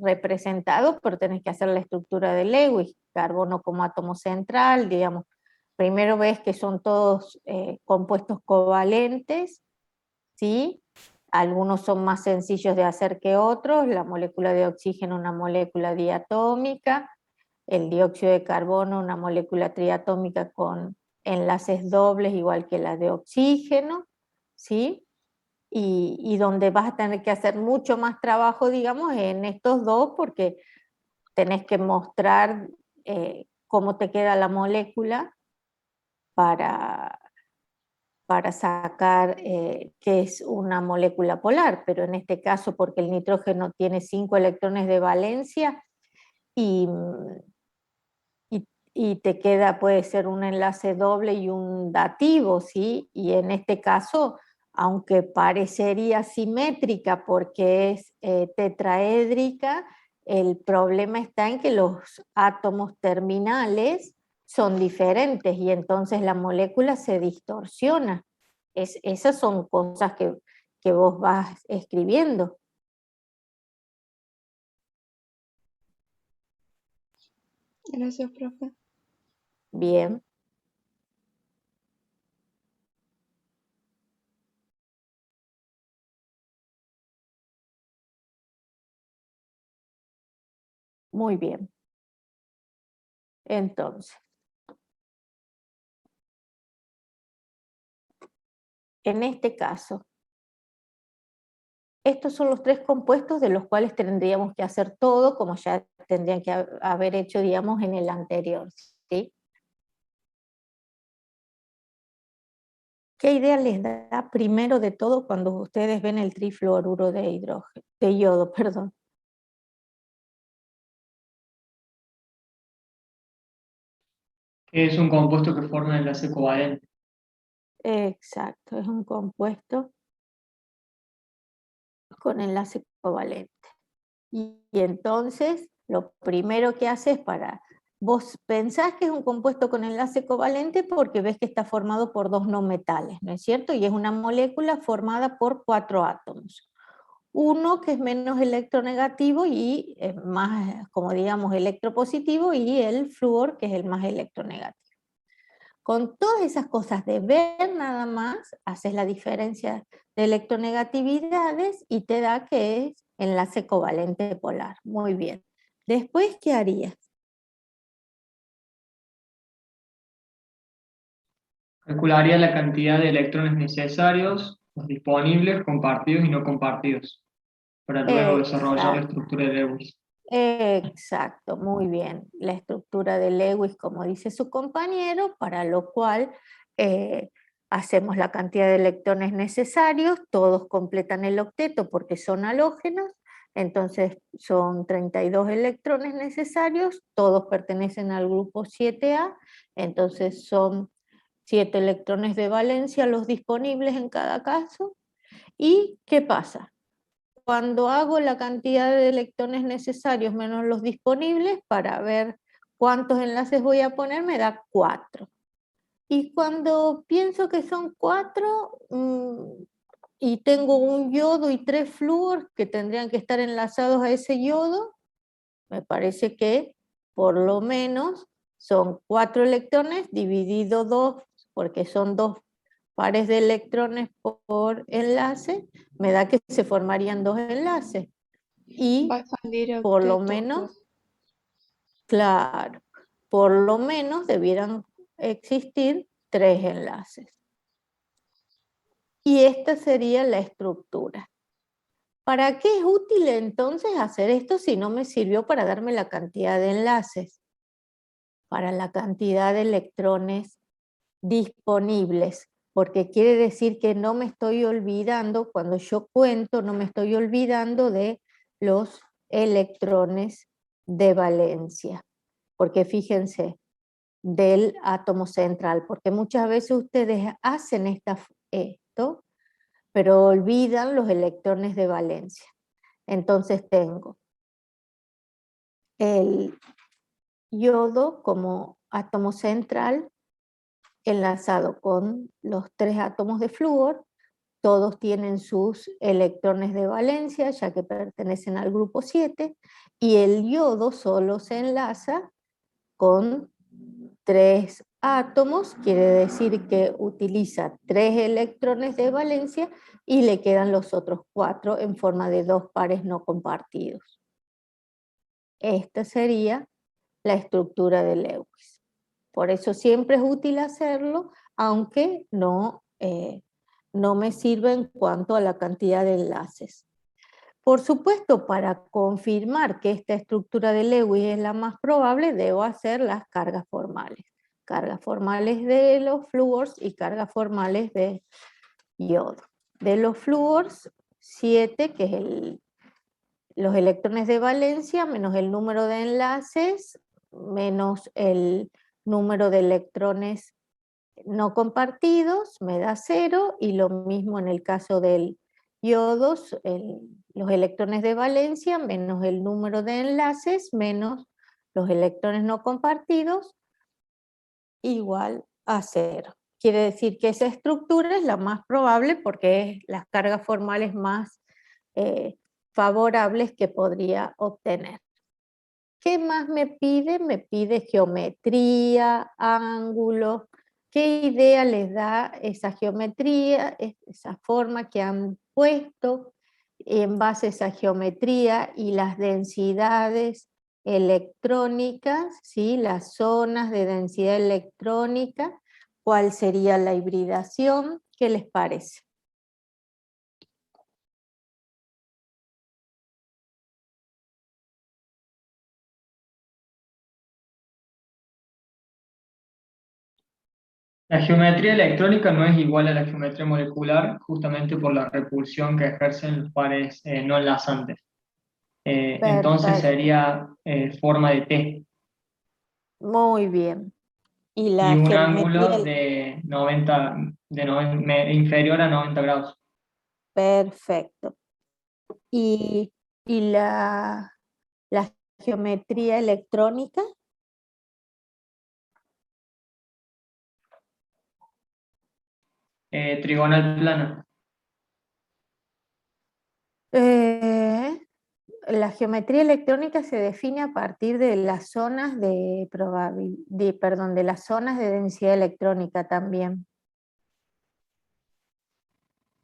representados, pero tenés que hacer la estructura de Lewis, carbono como átomo central, digamos. Primero ves que son todos compuestos covalentes, ¿sí? Algunos son más sencillos de hacer que otros, la molécula de oxígeno una molécula diatómica, el dióxido de carbono una molécula triatómica con enlaces dobles igual que la de oxígeno, ¿sí? Y donde vas a tener que hacer mucho más trabajo, digamos, en estos dos, porque tenés que mostrar cómo te queda la molécula para sacar que es una molécula polar, pero en este caso porque el nitrógeno tiene 5 electrones de valencia y, y te queda, puede ser un enlace doble y un dativo, ¿sí? Y en este caso aunque parecería simétrica porque es tetraédrica, el problema está en que los átomos terminales son diferentes y entonces la molécula se distorsiona. Esas son cosas que vos vas escribiendo. Gracias, profe. Bien. Muy bien. Entonces, en este caso, estos son los 3 compuestos de los cuales tendríamos que hacer todo, como ya tendrían que haber hecho, digamos, en el anterior, ¿sí? ¿Qué idea les da primero de todo cuando ustedes ven el trifluoruro de yodo, perdón? Es un compuesto que forma enlace covalente. Exacto, es un compuesto con enlace covalente. Y entonces, lo primero que hace es vos pensás que es un compuesto con enlace covalente porque ves que está formado por 2 no metales, ¿no es cierto? Y es una molécula formada por 4 átomos. Uno que es menos electronegativo y más, como digamos, electropositivo, y el flúor que es el más electronegativo. Con todas esas cosas de ver nada más, haces la diferencia de electronegatividades y te da que es enlace covalente polar. Muy bien. Después, ¿qué harías? Calcularía la cantidad de electrones necesarios, los disponibles, compartidos y no compartidos, para luego desarrollar la estructura de Lewis. Exacto, muy bien. La estructura de Lewis, como dice su compañero, para lo cual hacemos la cantidad de electrones necesarios, todos completan el octeto porque son halógenos, entonces son 32 electrones necesarios, todos pertenecen al grupo 7A, entonces son 7 electrones de valencia los disponibles en cada caso. ¿Y qué pasa? Cuando hago la cantidad de electrones necesarios menos los disponibles para ver cuántos enlaces voy a poner, me da 4. Y cuando pienso que son 4 y tengo un yodo y 3 flúor que tendrían que estar enlazados a ese yodo, me parece que por lo menos son 4 electrones dividido 2, porque son 2 pares de electrones por enlace, me da que se formarían 2 enlaces. Y Va a expandir por lo octeto, menos, claro, por lo menos debieran existir 3 enlaces. Y esta sería la estructura. ¿Para qué es útil entonces hacer esto si no me sirvió para darme la cantidad de enlaces? Para la cantidad de electrones disponibles, porque quiere decir que no me estoy olvidando, cuando yo cuento, no me estoy olvidando de los electrones de valencia, porque fíjense, del átomo central, porque muchas veces ustedes hacen esto, pero olvidan los electrones de valencia. Entonces tengo el yodo como átomo central enlazado con los 3 átomos de flúor, todos tienen sus electrones de valencia, ya que pertenecen al grupo 7, y el yodo solo se enlaza con 3 átomos, quiere decir que utiliza 3 electrones de valencia y le quedan los otros 4 en forma de 2 pares no compartidos. Esta sería la estructura de Lewis. Por eso siempre es útil hacerlo, aunque no me sirve en cuanto a la cantidad de enlaces. Por supuesto, para confirmar que esta estructura de Lewis es la más probable, debo hacer las cargas formales. Cargas formales de los flúors y cargas formales de yodo. De los flúors, 7, que es los electrones de valencia, menos el número de enlaces, menos el número de electrones no compartidos me da 0, y lo mismo en el caso del yodo, los electrones de valencia menos el número de enlaces menos los electrones no compartidos igual a 0. Quiere decir que esa estructura es la más probable porque es las cargas formales más favorables que podría obtener. ¿Qué más me pide? Me pide geometría, ángulos. ¿Qué idea les da esa geometría, esa forma que han puesto en base a esa geometría y las densidades electrónicas, ¿sí? Las zonas de densidad electrónica? ¿Cuál sería la hibridación? ¿Qué les parece? La geometría electrónica no es igual a la geometría molecular, justamente por la repulsión que ejercen los pares no enlazantes. Entonces Perfecto, sería forma de T muy bien. Y y la un geometría, ángulo de 90, inferior a 90 grados. perfecto. Y la geometría electrónica, Trigonal plana. la geometría electrónica se define a partir de las zonas de de las zonas de densidad electrónica también.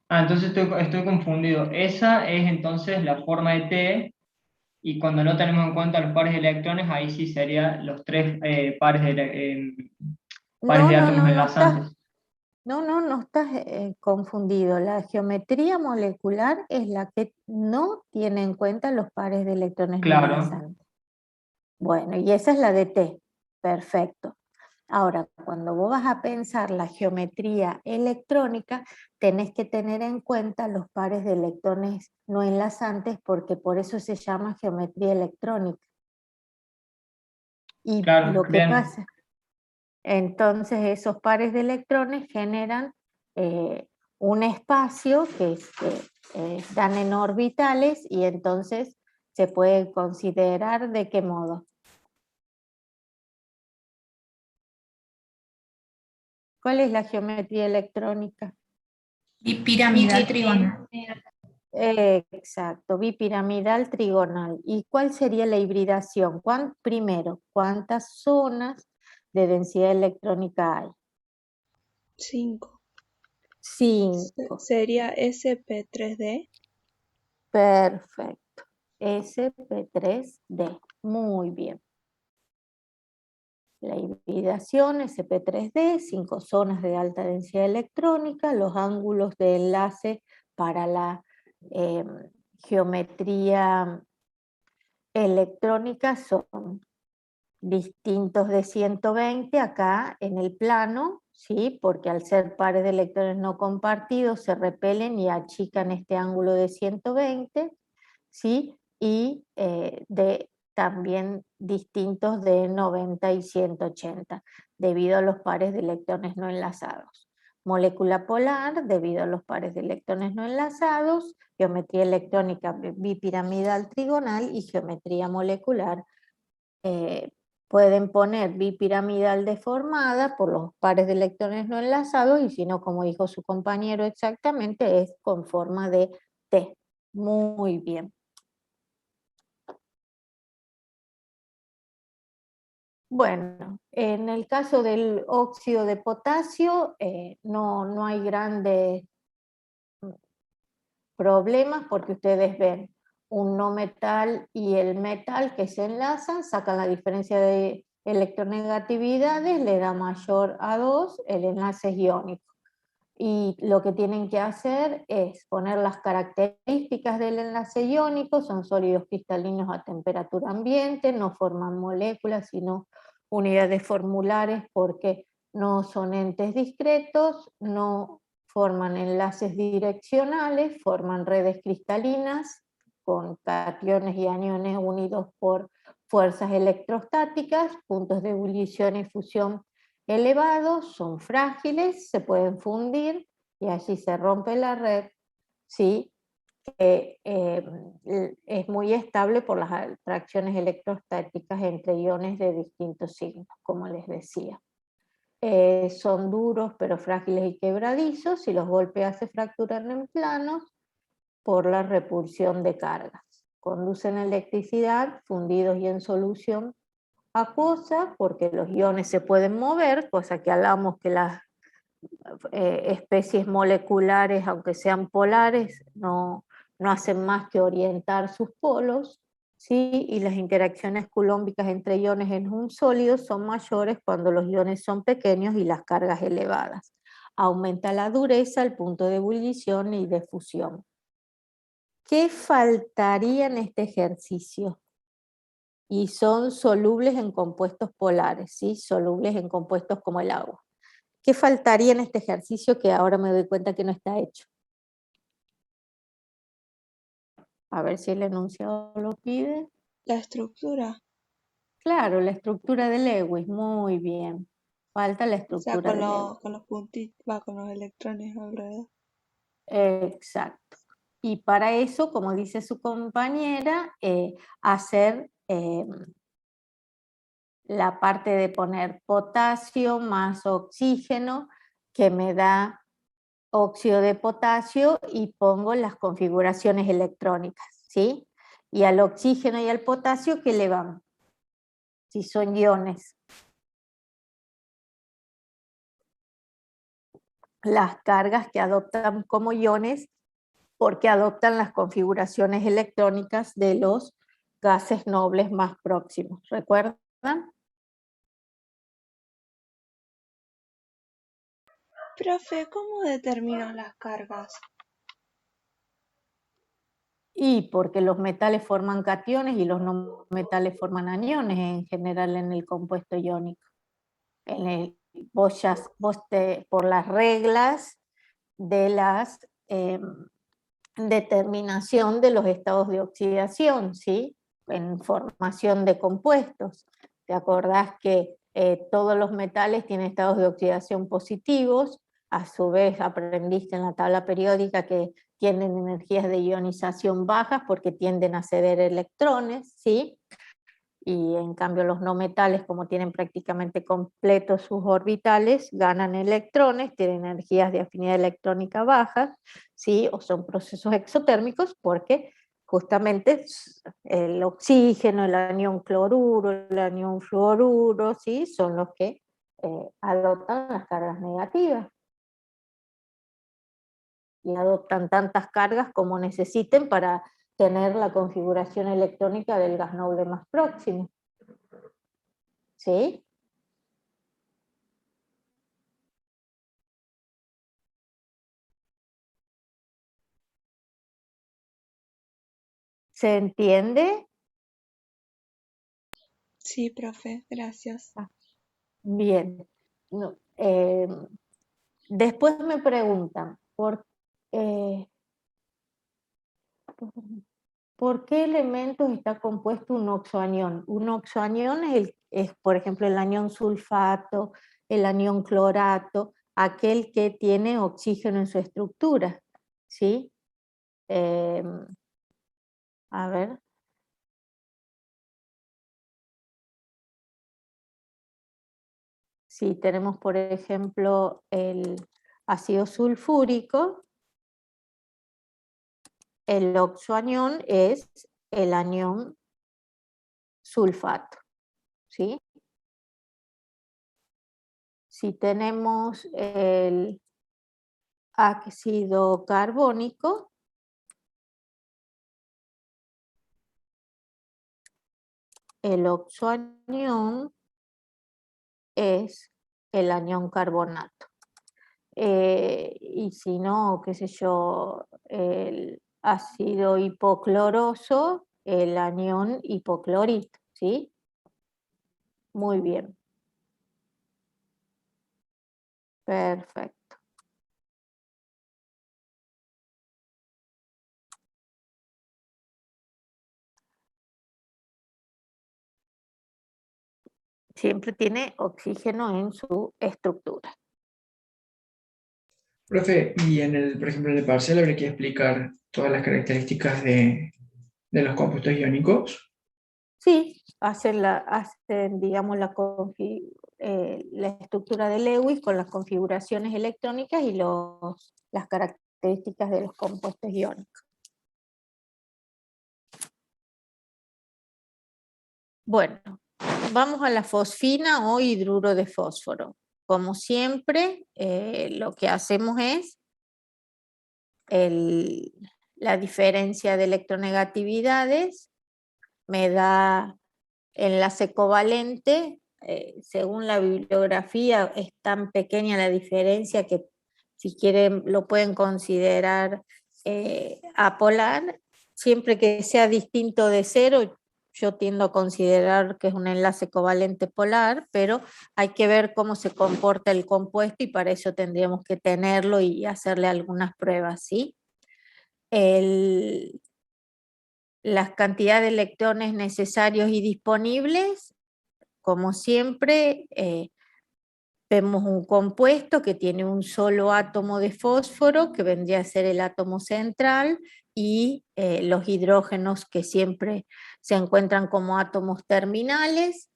Entonces estoy confundido. Esa es entonces la forma de T, y cuando no tenemos en cuenta los pares de electrones, ahí sí serían los tres pares No, de no, átomos no, no estás, enlazantes. no estás confundido. La geometría molecular es la que no tiene en cuenta los pares de electrones no Claro, enlazantes. Bueno, y esa es la de T. Perfecto. Ahora, cuando vos vas a pensar la geometría electrónica, tenés que tener en cuenta los pares de electrones no enlazantes, porque por eso se llama geometría electrónica. Y claro, lo que bien. pasa, entonces esos pares de electrones generan un espacio que están en orbitales, y entonces se puede considerar ¿de qué modo? ¿Cuál es la geometría electrónica? Bipiramidal trigonal. Exacto, bipiramidal trigonal. ¿Y cuál sería la hibridación? Primero, ¿cuántas zonas de densidad electrónica hay? 5. 5. Sería sp3d. Perfecto. sp3d. Muy bien. La hibridación sp3d, 5 zonas de alta densidad electrónica, los ángulos de enlace para la geometría electrónica son distintos de 120 acá en el plano, ¿sí? Porque al ser pares de electrones no compartidos se repelen y achican este ángulo de 120, ¿sí? Y también distintos de 90 y 180, debido a los pares de electrones no enlazados. Molécula polar, debido a los pares de electrones no enlazados, geometría electrónica bipiramidal trigonal y geometría molecular. Pueden poner bipiramidal deformada por los pares de electrones no enlazados, y si no, como dijo su compañero exactamente, es con forma de T. Muy bien. Bueno, en el caso del óxido de potasio no hay grandes problemas, porque ustedes ven un no metal y el metal que se enlazan, sacan la diferencia de electronegatividades, le da mayor a 2, el enlace es iónico. Y lo que tienen que hacer es poner las características del enlace iónico. Son sólidos cristalinos a temperatura ambiente, no forman moléculas sino unidades formulares, porque no son entes discretos, no forman enlaces direccionales, forman redes cristalinas con cationes y aniones unidos por fuerzas electrostáticas, puntos de ebullición y fusión elevados, son frágiles, se pueden fundir y allí se rompe la red, ¿sí? Es muy estable por las atracciones electrostáticas entre iones de distintos signos, como les decía. Son duros pero frágiles y quebradizos, si los golpeas se fracturan en planos por la repulsión de cargas. Conducen electricidad fundidos y en solución acuosa porque los iones se pueden mover, cosa que hablamos que las especies moleculares, aunque sean polares, no hacen más que orientar sus polos, ¿sí? Y las interacciones coulombicas entre iones en un sólido son mayores cuando los iones son pequeños y las cargas elevadas. Aumenta la dureza al punto de ebullición y de fusión. ¿Qué faltaría en este ejercicio? Y son solubles en compuestos polares, ¿sí? Solubles en compuestos como el agua. ¿Qué faltaría en este ejercicio que ahora me doy cuenta que no está hecho? A ver si el enunciado lo pide. La estructura, Claro, la estructura de Lewis, muy bien. Falta la o sea, estructura de Lewis. con los puntitos, va con los electrones alrededor. Exacto. Y para eso, como dice su compañera, hacer la parte de poner potasio más oxígeno, que me da óxido de potasio, y pongo las configuraciones electrónicas, ¿sí? Y al oxígeno y al potasio, ¿qué le van? Si son iones. Las cargas que adoptan como iones, porque adoptan las configuraciones electrónicas de los gases nobles más próximos. ¿Recuerdan? Profe, ¿cómo determino las cargas? Y porque los metales forman cationes y los no metales forman aniones en general en el compuesto iónico. Por las reglas de las determinación de los estados de oxidación, ¿sí? En formación de compuestos. ¿Te acordás que todos los metales tienen estados de oxidación positivos? A su vez aprendiste en la tabla periódica que tienen energías de ionización bajas porque tienden a ceder electrones, ¿sí? Y en cambio los no metales, como tienen prácticamente completos sus orbitales, ganan electrones, tienen energías de afinidad electrónica bajas, ¿sí? O son procesos exotérmicos porque justamente el oxígeno, el anión cloruro, el anión fluoruro, ¿sí? Son los que adoptan las cargas negativas. Y adoptan tantas cargas como necesiten para tener la configuración electrónica del gas noble más próximo. ¿Sí? ¿Se entiende? Sí, profe, gracias. Bien. No, después me preguntan, eh, ¿por qué elementos está compuesto un oxoanión? Un oxoanión es, por ejemplo, el anión sulfato, el anión clorato, aquel que tiene oxígeno en su estructura, ¿sí? A ver. Si tenemos, por ejemplo, el ácido sulfúrico, el oxoanión es el anión sulfato, ¿sí? Si tenemos el ácido carbónico, el oxoanión es el anión carbonato. Y si no, qué sé yo, el ácido hipocloroso, el anión hipoclorito, ¿sí? Muy bien. Perfecto. siempre tiene oxígeno en su estructura. Profe, y por ejemplo, en el parcial habría que explicar todas las características de los compuestos iónicos. Sí, hacen digamos, la estructura de Lewis con las configuraciones electrónicas y las características de los compuestos iónicos. Bueno, vamos a la fosfina o hidruro de fósforo. Como siempre, lo que hacemos es la diferencia de electronegatividades, me da enlace covalente, según la bibliografía es tan pequeña la diferencia que si quieren lo pueden considerar apolar, siempre que sea distinto de 0, yo tiendo a considerar que es un enlace covalente polar, pero hay que ver cómo se comporta el compuesto y para eso tendríamos que tenerlo y hacerle algunas pruebas, ¿sí? Las cantidades de electrones necesarios y disponibles, como siempre, vemos un compuesto que tiene un solo átomo de fósforo, que vendría a ser el átomo central, y los hidrógenos que siempre se encuentran como átomos terminales.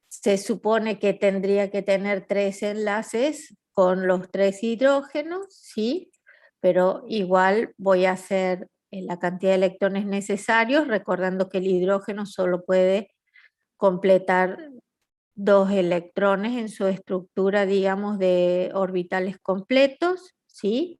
Se supone que tendría que tener 3 enlaces con los 3 hidrógenos, ¿sí? Pero igual voy a hacer la cantidad de electrones necesarios, recordando que el hidrógeno solo puede completar 2 electrones en su estructura, digamos, de orbitales completos, ¿sí?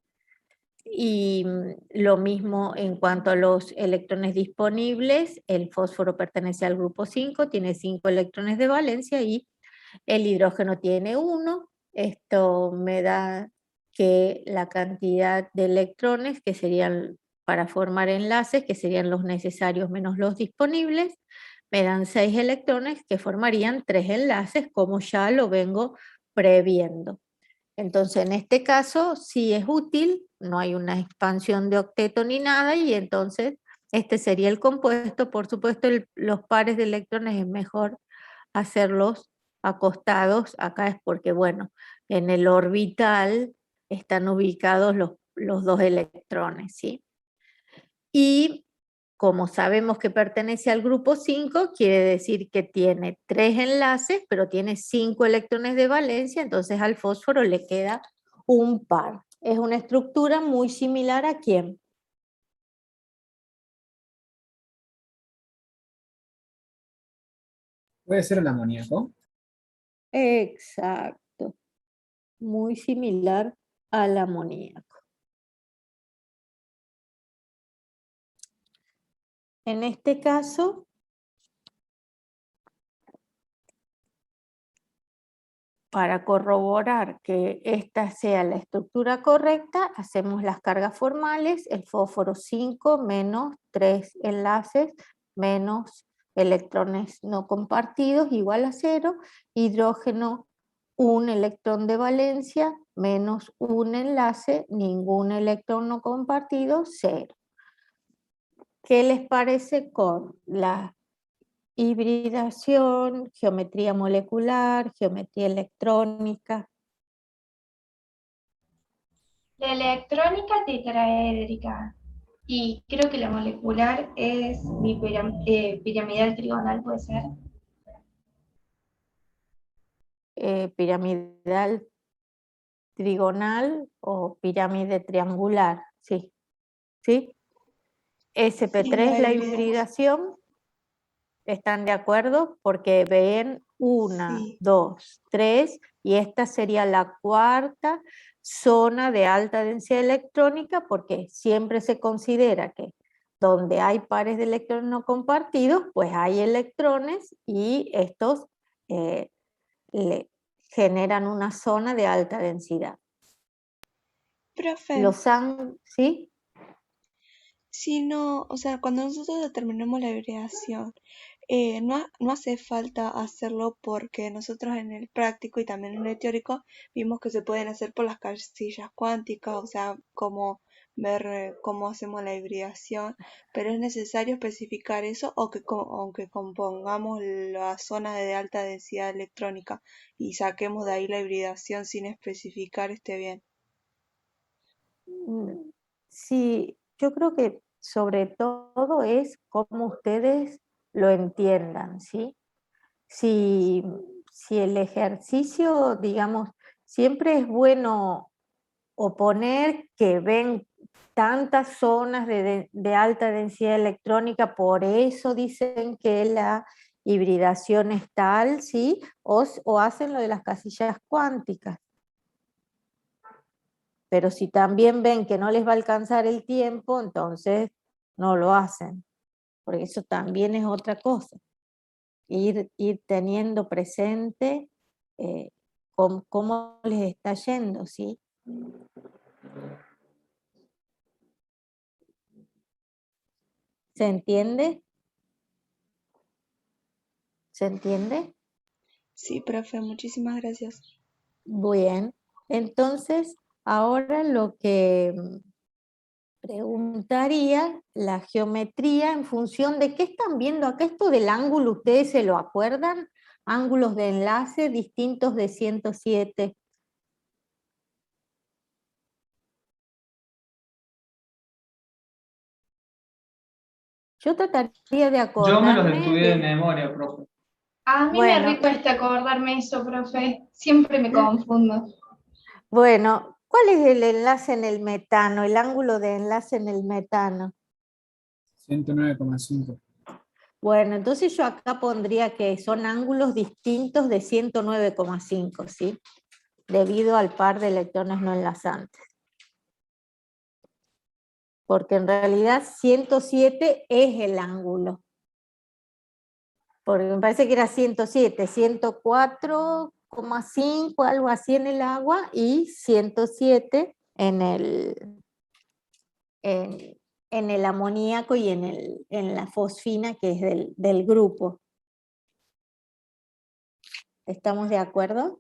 Y lo mismo en cuanto a los electrones disponibles, el fósforo pertenece al grupo 5, tiene 5 electrones de valencia y el hidrógeno tiene 1. Esto me da que la cantidad de electrones que serían para formar enlaces, que serían los necesarios menos los disponibles, me dan 6 electrones que formarían 3 enlaces, como ya lo vengo previendo. Entonces, en este caso, sí es útil, no hay una expansión de octeto ni nada, y entonces este sería el compuesto. Por supuesto, los pares de electrones es mejor hacerlos acostados. Acá es porque, bueno, en el orbital están ubicados los 2 electrones, ¿sí? Y como sabemos que pertenece al grupo 5, quiere decir que tiene 3 enlaces, pero tiene 5 electrones de valencia, entonces al fósforo le queda un par. Es una estructura muy similar a ¿quién? ¿Puede ser el amoníaco? Exacto, muy similar al amoníaco. En este caso, para corroborar que esta sea la estructura correcta, hacemos las cargas formales, el fósforo 5 menos 3 enlaces menos electrones no compartidos igual a 0, hidrógeno 1 electrón de valencia menos un enlace, ningún electrón no compartido, 0. ¿Qué les parece con la hibridación, geometría molecular, geometría electrónica? La electrónica tetraédrica y creo que la molecular es piramidal trigonal, ¿puede ser? Piramidal trigonal o pirámide triangular, sí. ¿Sí? SP3, Sí, la hibridación. hibridación, ¿están de acuerdo? Porque ven 1, Sí. 2, 3, y esta sería la cuarta zona de alta densidad electrónica, porque siempre se considera que donde hay pares de electrones no compartidos, pues hay electrones y estos le generan una zona de alta densidad. Profe, ¿Sí? si no, o sea, cuando nosotros determinamos la hibridación, no hace falta hacerlo porque nosotros en el práctico y también en el teórico vimos que se pueden hacer por las casillas cuánticas, o sea, como ver cómo hacemos la hibridación, pero es necesario especificar eso o que aunque compongamos la zona de alta densidad electrónica y saquemos de ahí la hibridación sin especificar esté bien. Sí, yo creo que sobre todo es cómo ustedes lo entiendan, ¿sí? Si el ejercicio, digamos, siempre es bueno oponer que ven tantas zonas de alta densidad electrónica, por eso dicen que la hibridación es tal, ¿sí? O hacen lo de las casillas cuánticas. Pero si también ven que no les va a alcanzar el tiempo, entonces no lo hacen, porque eso también es otra cosa. Ir teniendo presente cómo les está yendo, ¿sí? ¿Se entiende? ¿Se entiende? Sí, profe, muchísimas gracias. Bien. Entonces, ahora lo que preguntaría, la geometría en función de qué están viendo acá. Esto del ángulo, ¿ustedes se lo acuerdan? Ángulos de enlace distintos de 107. Yo trataría de Yo me los acordarme estudié de de... memoria, profe. A mí me Bueno, recuesta acordarme eso, profe. Siempre me confundo. bueno, ¿cuál es el enlace en el metano? El ángulo de enlace en el metano. 109,5. Bueno, entonces yo acá pondría que son ángulos distintos de 109,5, ¿sí? Debido al par de electrones no enlazantes. Porque en realidad 107 es el ángulo. Porque me parece que era 107, 104,5, algo así en el agua, y 107 en el amoníaco y en la fosfina, que es del grupo. ¿Estamos de acuerdo?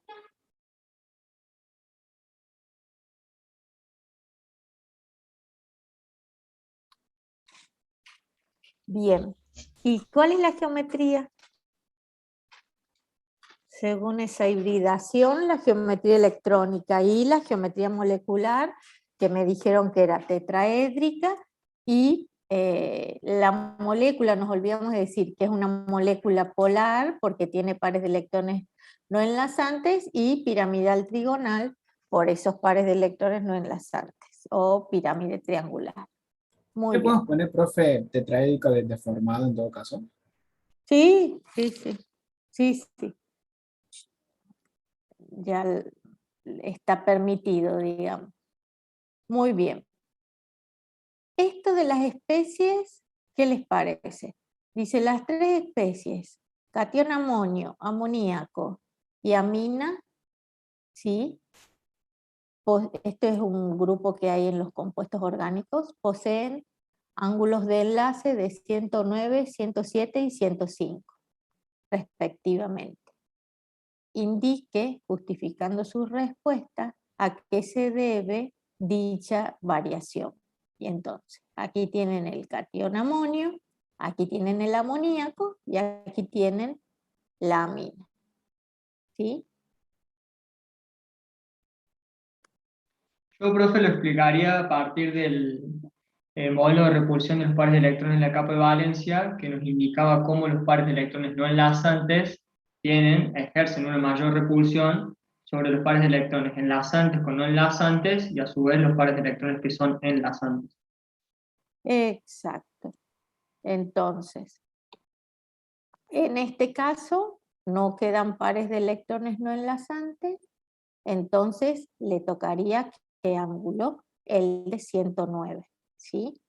Bien. ¿Y cuál es la geometría? Según esa hibridación, la geometría electrónica y la geometría molecular, que me dijeron que era tetraédrica, y la molécula, nos olvidamos de decir que es una molécula polar, porque tiene pares de electrones no enlazantes, y piramidal trigonal, por esos pares de electrones no enlazantes, o pirámide triangular. Muy ¿Le bien. podemos poner, profe, tetraédrico deformado en todo caso? Sí, sí, sí. Sí, sí. Ya está permitido, digamos. Muy bien. Esto de las especies, ¿qué les parece? Dice, las tres especies, catión amonio, amoníaco y amina, ¿sí? Esto es un grupo que hay en los compuestos orgánicos, poseen ángulos de enlace de 109, 107 y 105, respectivamente. Indique, justificando su respuesta, a qué se debe dicha variación. Y entonces, aquí tienen el catión amonio, aquí tienen el amoníaco y aquí tienen la amina. ¿Sí? Yo, profe, lo explicaría a partir del modelo de repulsión de los pares de electrones en la capa de valencia, que nos indicaba cómo los pares de electrones no enlazantes ejercen una mayor repulsión sobre los pares de electrones enlazantes con no enlazantes, y a su vez los pares de electrones que son enlazantes. Exacto. Entonces, en este caso, no quedan pares de electrones no enlazantes, entonces le tocaría ¿qué ángulo? El de 109, ¿sí?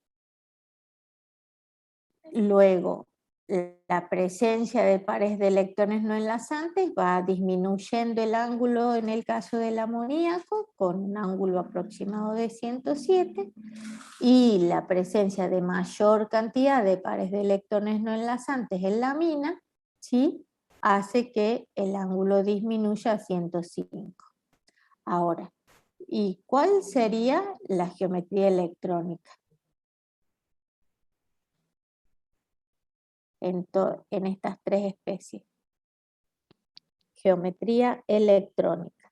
Luego, la presencia de pares de electrones no enlazantes va disminuyendo el ángulo en el caso del amoníaco con un ángulo aproximado de 107, y la presencia de mayor cantidad de pares de electrones no enlazantes en la amina, ¿sí?, hace que el ángulo disminuya a 105. Ahora, ¿Y cuál sería la geometría electrónica? En estas tres especies. Geometría electrónica.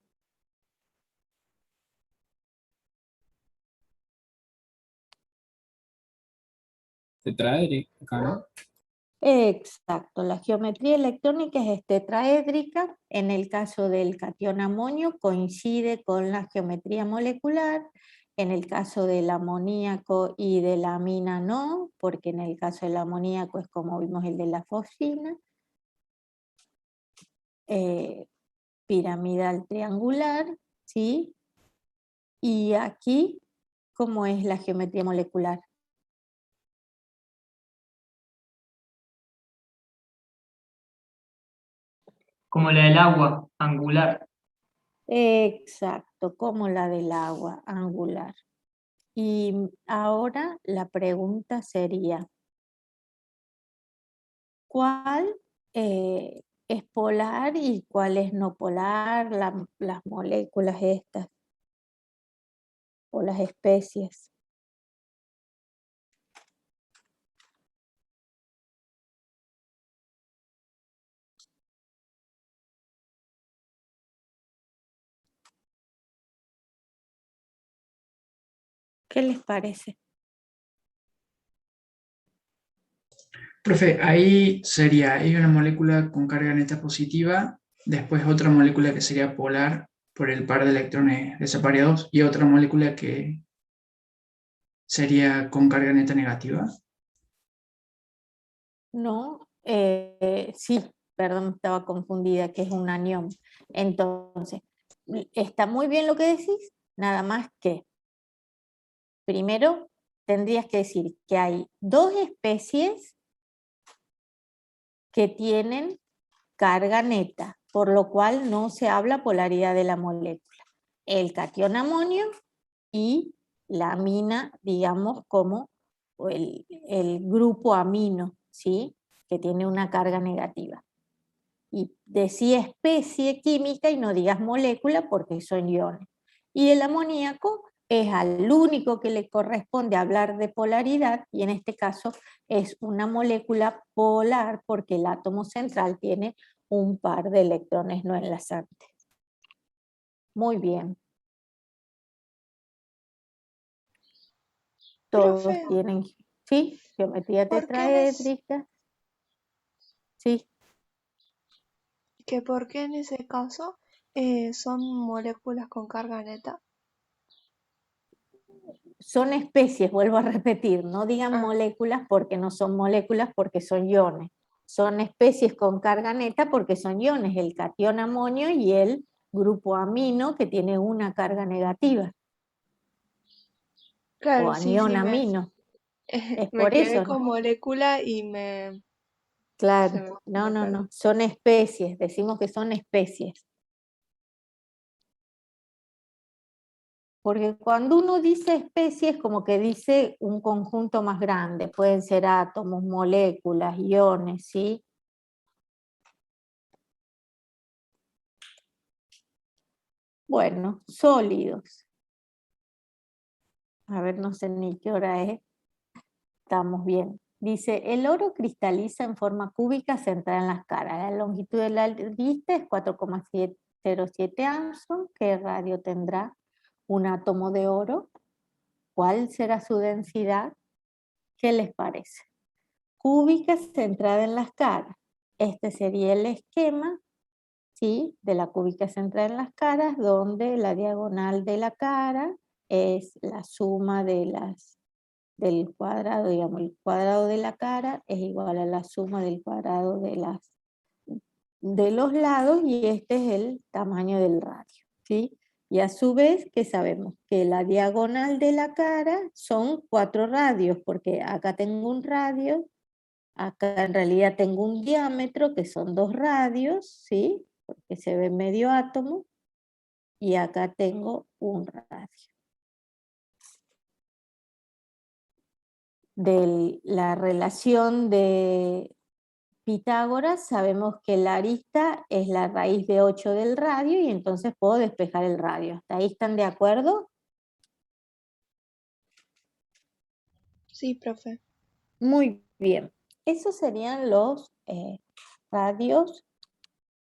Tetraédrica, ¿no? Exacto, la geometría electrónica es tetraédrica. En el caso del catión amonio coincide con la geometría molecular. En el caso del amoníaco y de la amina no, porque en el caso del amoníaco es como vimos el de la fosfina. Piramidal triangular, ¿sí? Y aquí, ¿cómo es la geometría molecular? Como la del agua, angular. Exacto, como la del agua, angular. Y ahora la pregunta sería, ¿cuál es polar y cuál es no polar? Las moléculas estas, o las especies. ¿Qué les parece? Profe, ahí sería, hay una molécula con carga neta positiva, después otra molécula que sería polar por el par de electrones desapareados y otra molécula que sería con carga neta negativa. No, sí, perdón, estaba confundida, que es un anión. Entonces, está muy bien lo que decís, nada más que, primero, tendrías que decir que hay dos especies que tienen carga neta, por lo cual no se habla polaridad de la molécula. El catión amonio y la amina, digamos, como el grupo amino, ¿sí? Que tiene una carga negativa. Y decí especie química y no digas molécula porque son iones. Y el amoníaco es al único que le corresponde hablar de polaridad, y en este caso es una molécula polar porque el átomo central tiene un par de electrones no enlazantes. Muy bien. Todos Profe, tienen, ¿sí? Geometría ¿por qué en tetraédrica. Sí. ¿por qué en ese caso son moléculas con carga neta? Son especies, vuelvo a repetir, no digan Ah, moléculas porque no son moléculas, porque son iones. Son especies con carga neta porque son iones, el catión amonio y el grupo amino que tiene una carga negativa, o claro, sí, anión sí, amino. Es me por quedé eso, ¿no? con molécula y se Claro, me, no, me no, perdí. no, son especies, decimos que son especies. Porque cuando uno dice especies, como que dice un conjunto más grande, pueden ser átomos, moléculas, iones, ¿sí? Bueno, sólidos. A ver, no sé ni qué hora es. Estamos bien. Dice, el oro cristaliza en forma cúbica centrada en las caras. La longitud de la arista es 4,07 Armstrong. ¿Qué radio tendrá un átomo de oro? ¿Cuál será su densidad? ¿Qué les parece? Cúbica centrada en las caras. Este sería el esquema, ¿sí? De la cúbica centrada en las caras, donde la diagonal de la cara es la suma del cuadrado, digamos, el cuadrado de la cara es igual a la suma del cuadrado de los lados, y este es el tamaño del radio, ¿sí? Y a su vez, que sabemos que la diagonal de la cara son 4 radios, porque acá tengo un radio, acá en realidad tengo un diámetro, que son 2 radios, ¿sí? Porque se ve medio átomo, y acá tengo un radio. De la relación de Pitágoras sabemos que la arista es la raíz de 8 del radio y entonces puedo despejar el radio. ¿Hasta ahí están de acuerdo? Sí, profe. Muy bien. Esos serían los radios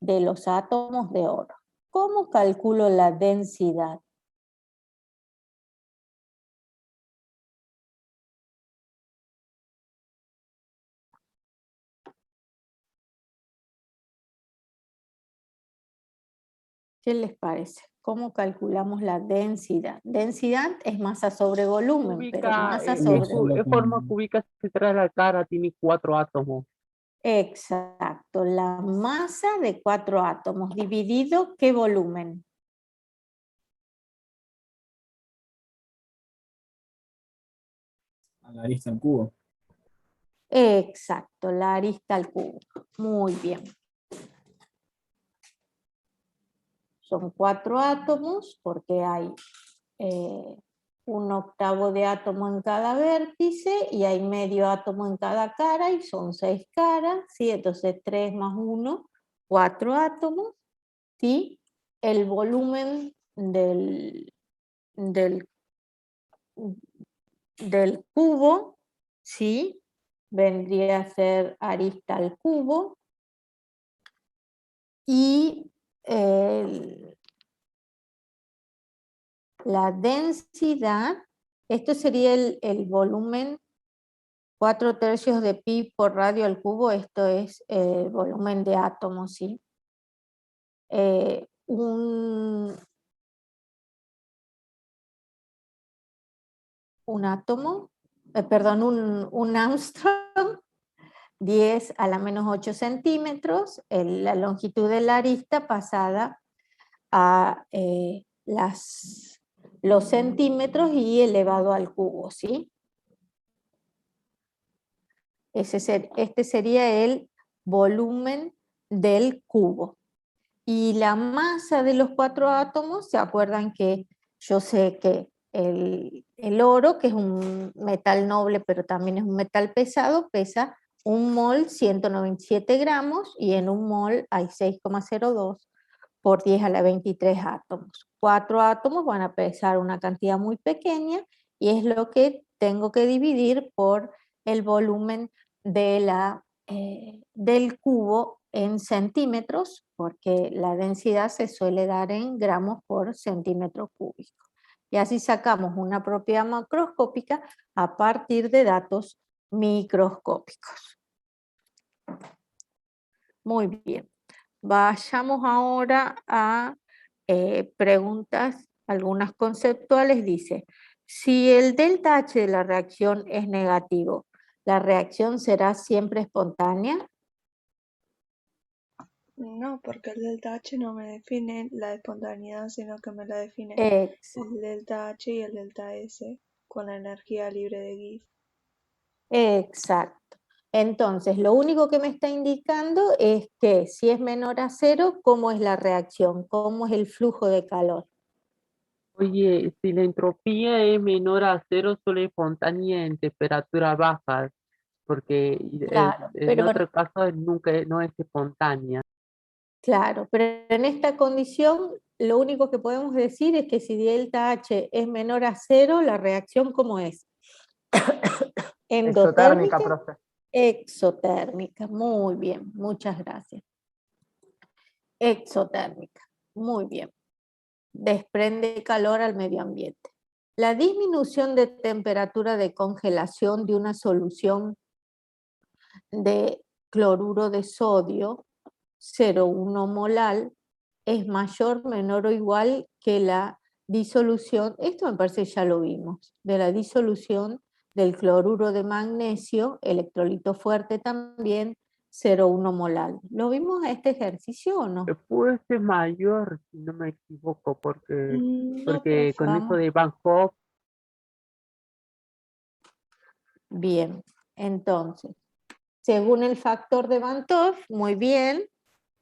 de los átomos de oro. ¿Cómo calculo la densidad? ¿Qué les parece? ¿Cómo calculamos la densidad? Densidad es masa sobre volumen, pero masa sobre... En forma cúbica se trae la cara, tiene 4 átomos. Exacto, la masa de 4 átomos dividido, ¿qué volumen? A la arista al cubo. Exacto, la arista al cubo. Muy bien. Son 4 átomos porque hay 1/8 de átomo en cada vértice y hay medio átomo en cada cara y son 6 caras, ¿sí? Entonces 3 más 1, 4 átomos, ¿sí? El volumen del cubo, ¿sí? Vendría a ser arista al cubo y la densidad, esto sería el volumen 4/3 de pi por radio al cubo, esto es el volumen de átomos, ¿sí? Un átomo, perdón, un Armstrong, 10 a la menos 8 centímetros, la longitud de la arista pasada a los centímetros y elevado al cubo, ¿sí? Este sería el volumen del cubo. Y la masa de los 4 átomos, ¿se acuerdan que yo sé que el oro, que es un metal noble, pero también es un metal pesado, pesa 1 mol 197 gramos y en 1 mol hay 6,02 por 10 a la 23 átomos. 4 átomos van a pesar una cantidad muy pequeña y es lo que tengo que dividir por el volumen del cubo en centímetros, porque la densidad se suele dar en gramos por centímetro cúbico. Y así sacamos una propiedad macroscópica a partir de datos microscópicos. Muy bien. Vayamos ahora a preguntas, algunas conceptuales. Dice, si el delta H de la reacción es negativo, ¿la reacción será siempre espontánea? No, porque el delta H no me define la espontaneidad, sino que me la define Exacto. el delta H y el delta S con la energía libre de Gibbs. Exacto. Entonces, lo único que me está indicando es que si es menor a 0, ¿cómo es la reacción? ¿Cómo es el flujo de calor? Oye, si la entropía es menor a 0, solo es espontánea en temperatura baja, porque Claro, en otro caso no es espontánea. claro, pero en esta condición lo único que podemos decir es que si delta H es menor a 0, la reacción ¿cómo es? Exotérmica, Endotérmica, profe. exotérmica. Muy bien, muchas gracias. Exotérmica, muy bien. Desprende calor al medio ambiente. La disminución de temperatura de congelación de una solución de cloruro de sodio 0,1 molal es mayor, menor o igual que la disolución, esto me parece que ya lo vimos, de la disolución del cloruro de magnesio, electrolito fuerte también, 0,1 molal. ¿Lo vimos a este ejercicio o no? Puede ser mayor, si no me equivoco, porque No, profe. con eso Vamos. de Van Hoff. Bien, entonces, según el factor de Van Hoff, muy bien,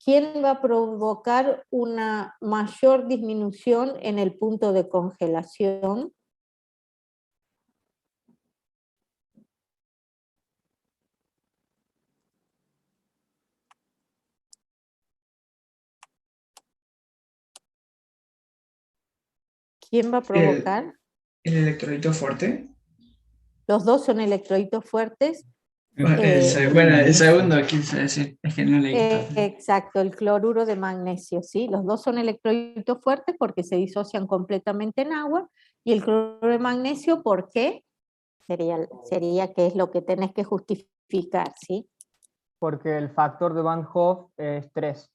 ¿quién va a provocar una mayor disminución en el punto de congelación? ¿Quién va a provocar? El electrolito fuerte. Los dos son electrolitos fuertes. Bueno, el segundo, quise decir, es que no leí todo. Exacto, el cloruro de magnesio, ¿sí? Los dos son electrolitos fuertes porque se disocian completamente en agua, y el cloruro de magnesio, ¿por qué? Sería que es lo que tenés que justificar, ¿sí? Porque el factor de Van Hoff es 3.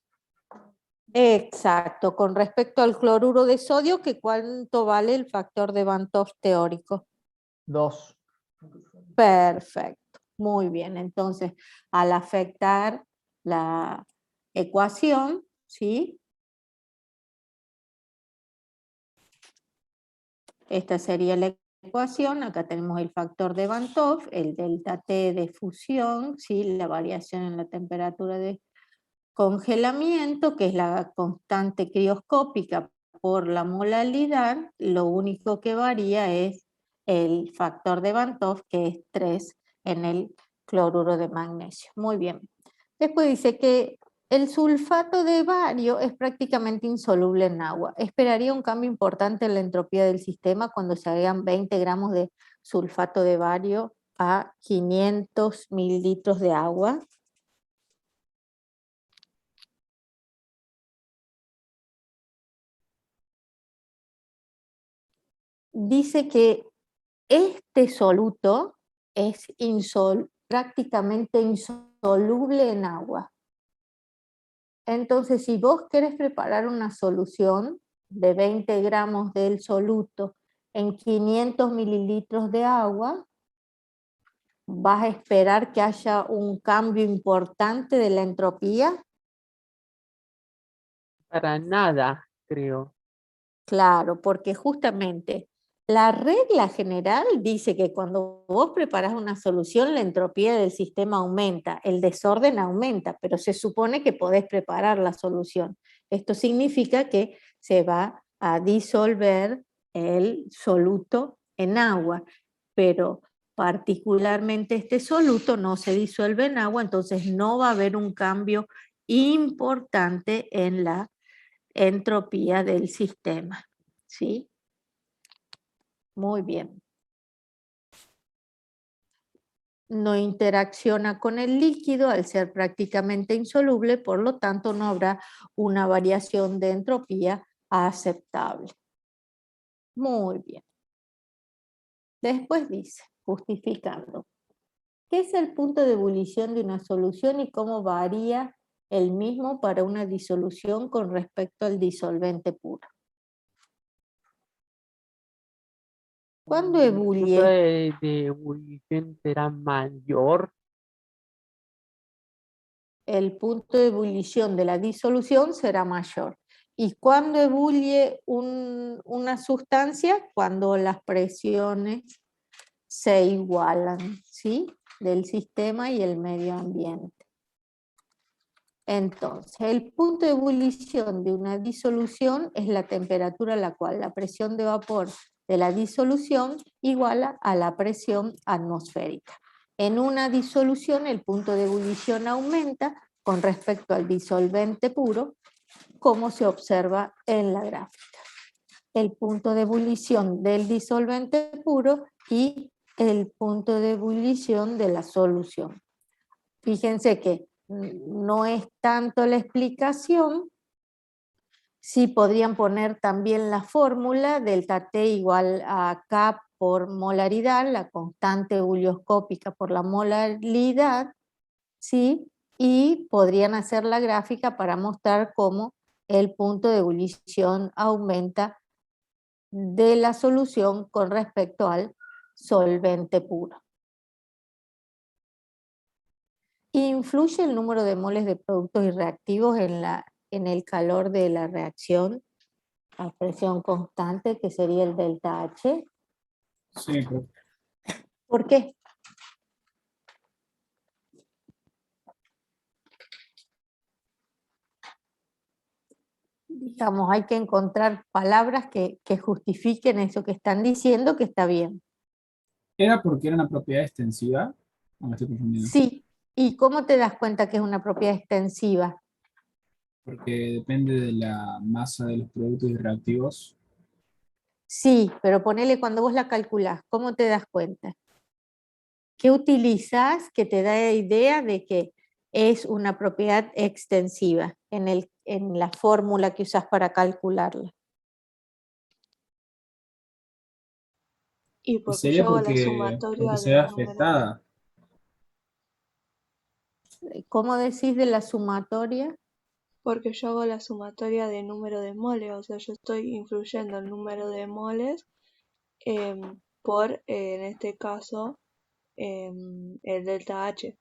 Exacto, con respecto al cloruro de sodio, ¿que cuánto vale el factor de Van Hoff teórico? 2. Perfecto, muy bien. Entonces, al afectar la ecuación, ¿sí? Esta sería la ecuación. Acá tenemos el factor de Van Hoff, el delta T de fusión, ¿sí? La variación en la temperatura de congelamiento, que es la constante crioscópica por la molaridad. Lo único que varía es el factor de Van Hoff, que es 3 en el cloruro de magnesio. Muy bien. Después dice que el sulfato de bario es prácticamente insoluble en agua. Esperaría un cambio importante en la entropía del sistema cuando se agregan 20 gramos de sulfato de bario a 500 mililitros de agua. Dice que este soluto es prácticamente insoluble en agua. Entonces, si vos querés preparar una solución de 20 gramos del soluto en 500 mililitros de agua, vas a esperar que haya un cambio importante de la entropía. Para nada, creo. Claro, porque justamente la regla general dice que cuando vos preparás una solución, la entropía del sistema aumenta, el desorden aumenta, pero se supone que podés preparar la solución. Esto significa que se va a disolver el soluto en agua, pero particularmente este soluto no se disuelve en agua, entonces no va a haber un cambio importante en la entropía del sistema, ¿sí? Muy bien. No interacciona con el líquido al ser prácticamente insoluble, por lo tanto no habrá una variación de entropía aceptable. Muy bien. Después dice, justificando, ¿qué es el punto de ebullición de una solución y cómo varía el mismo para una disolución con respecto al disolvente puro? ¿Cuándo El punto ebulle? de ebullición será mayor. El punto de ebullición de la disolución será mayor. ¿Y cuándo ebulle una sustancia? Cuando las presiones se igualan, ¿sí? Del sistema y el medio ambiente. Entonces, el punto de ebullición de una disolución es la temperatura a la cual la presión de vapor de la disolución iguala a la presión atmosférica. En una disolución el punto de ebullición aumenta con respecto al disolvente puro, como se observa en la gráfica. El punto de ebullición del disolvente puro y el punto de ebullición de la solución. Fíjense que no es tanto la explicación, sí podrían poner también la fórmula delta T igual a K por molaridad, la constante ebulioscópica por la molaridad, ¿sí? Y podrían hacer la gráfica para mostrar cómo el punto de ebullición aumenta de la solución con respecto al solvente puro. ¿Influye el número de moles de productos y reactivos en el calor de la reacción a presión constante, que sería el delta H? Sí, profe. ¿Por qué? Digamos, hay que encontrar palabras que justifiquen eso que están diciendo que está bien. ¿Era porque era una propiedad extensiva? ¿O me estoy confundiendo? Sí. ¿Y cómo te das cuenta que es una propiedad extensiva? Porque depende de la masa de los productos y reactivos. Sí, pero ponele cuando vos la calculás, ¿cómo te das cuenta? ¿Qué utilizás que te da idea de que es una propiedad extensiva en la fórmula que usás para calcularla? Y Y porque sería yo hago la porque sumatoria se ve del número de... afectada. ¿Cómo decís de la sumatoria? Porque yo hago la sumatoria de número de moles, o sea, yo estoy influyendo el número de moles por, en este caso, el delta H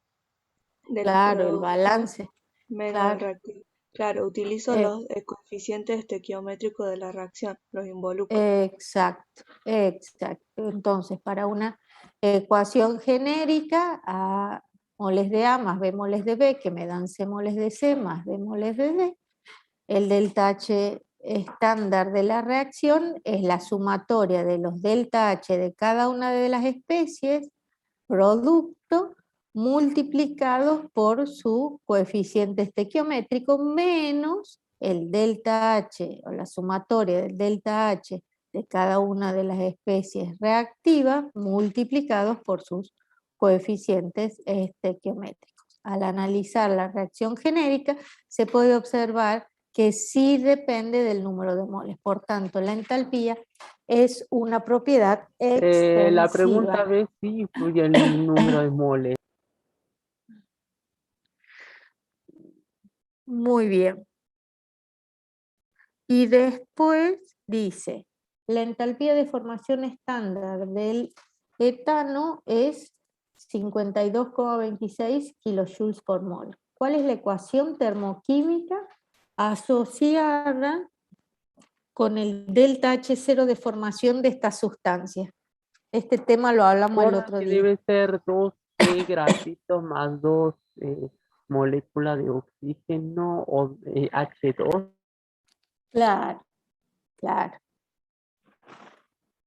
del Claro, el producto balance. menos el Claro, reactivo. Claro, utilizo eh, los coeficientes estequiométricos de la reacción, los involucro. exacto, exacto. Entonces, para una ecuación genérica, A moles de A más B moles de B, que me dan C moles de C más D moles de D, el delta H estándar de la reacción es la sumatoria de los delta H de cada una de las especies, producto, multiplicados por su coeficiente estequiométrico menos el delta H o la sumatoria del delta H de cada una de las especies reactivas multiplicados por sus coeficientes estequiométricos. Al analizar la reacción genérica se puede observar que sí depende del número de moles. Por tanto, la entalpía es una propiedad La pregunta extensiva. es si influye el número de moles. Muy bien. Y después dice, la entalpía de formación estándar del etano es 52,26 kilojoules por mol. ¿Cuál es la ecuación termoquímica asociada con el delta H0 de formación de esta sustancia? Este tema lo hablamos el Recuerda otro que día. debe ser 2 grasitos más 2 moléculas de oxígeno o H2. Claro, claro.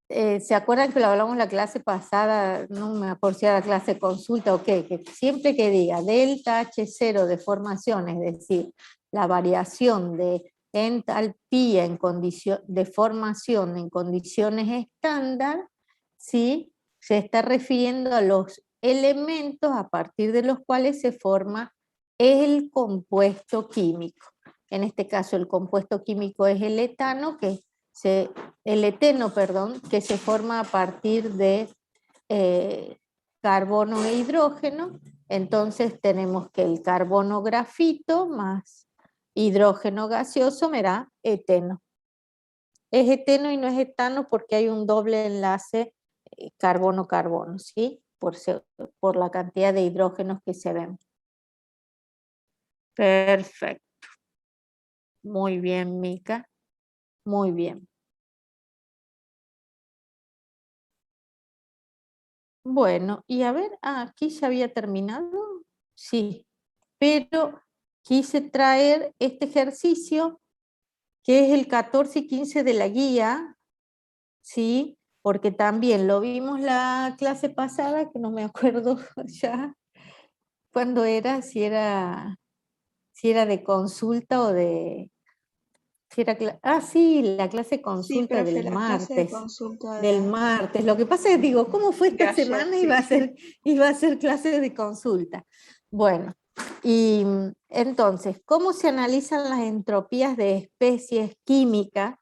¿Se acuerdan que lo hablamos en la clase pasada? No me acuerdo si era la clase de consulta o qué, que siempre que diga delta H0 de formación, es decir, la variación de entalpía de formación en condiciones estándar, ¿sí? Se está refiriendo a los elementos a partir de los cuales se forma el compuesto químico. En este caso el compuesto químico es el etano, el eteno, perdón, que se forma a partir de carbono e hidrógeno. Entonces tenemos que el carbono grafito más hidrógeno gaseoso me da eteno. Es eteno y no es etano porque hay un doble enlace carbono-carbono, ¿sí? Por la cantidad de hidrógenos que se ven. Perfecto. Muy bien, Mica. Muy bien. Bueno, y a ver, aquí ya había terminado. Sí, pero quise traer este ejercicio que es el 14 y 15 de la guía, ¿sí? Porque también lo vimos la clase pasada, que no me acuerdo ya cuándo era, si era de consulta o de... sí, la clase de Sí, consulta profe, del la clase de martes. consulta Del martes. Lo que pasa es, digo, ¿cómo fue de esta ayer, semana? sí. Iba a ser clase de consulta. Bueno, y entonces, ¿cómo se analizan las entropías de especies químicas?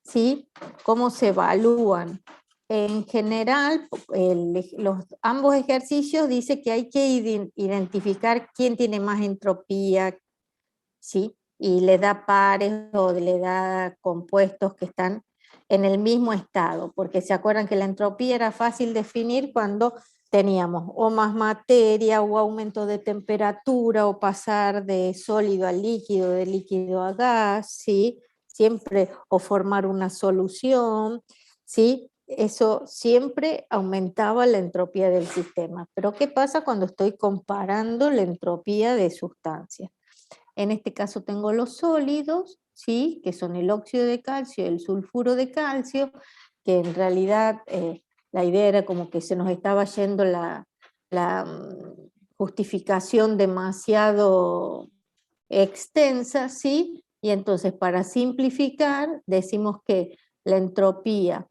¿Sí? ¿Cómo se evalúan? En general, ambos ejercicios dice que hay que identificar quién tiene más entropía, ¿sí? Y le da pares o le da compuestos que están en el mismo estado, porque se acuerdan que la entropía era fácil definir cuando teníamos o más materia o aumento de temperatura o pasar de sólido a líquido, de líquido a gas, ¿sí? Siempre, o formar una solución, ¿sí? Eso siempre aumentaba la entropía del sistema. Pero ¿qué pasa cuando estoy comparando la entropía de sustancias? En este caso tengo los sólidos, ¿sí? Que son el óxido de calcio y el sulfuro de calcio, que en realidad la idea era como que se nos estaba yendo la justificación demasiado extensa, ¿sí? Y entonces para simplificar decimos que la entropía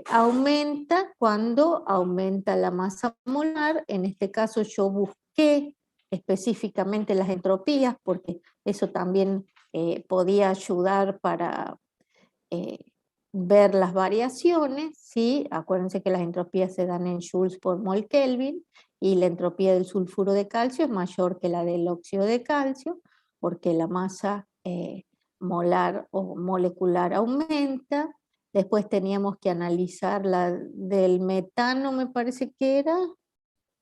aumenta cuando aumenta la masa molar. En este caso yo busqué específicamente las entropías, porque eso también podía ayudar para ver las variaciones, ¿sí? Acuérdense que las entropías se dan en joules por mol Kelvin, y la entropía del sulfuro de calcio es mayor que la del óxido de calcio, porque la masa molar o molecular aumenta. Después teníamos que analizar la del metano, me parece que era,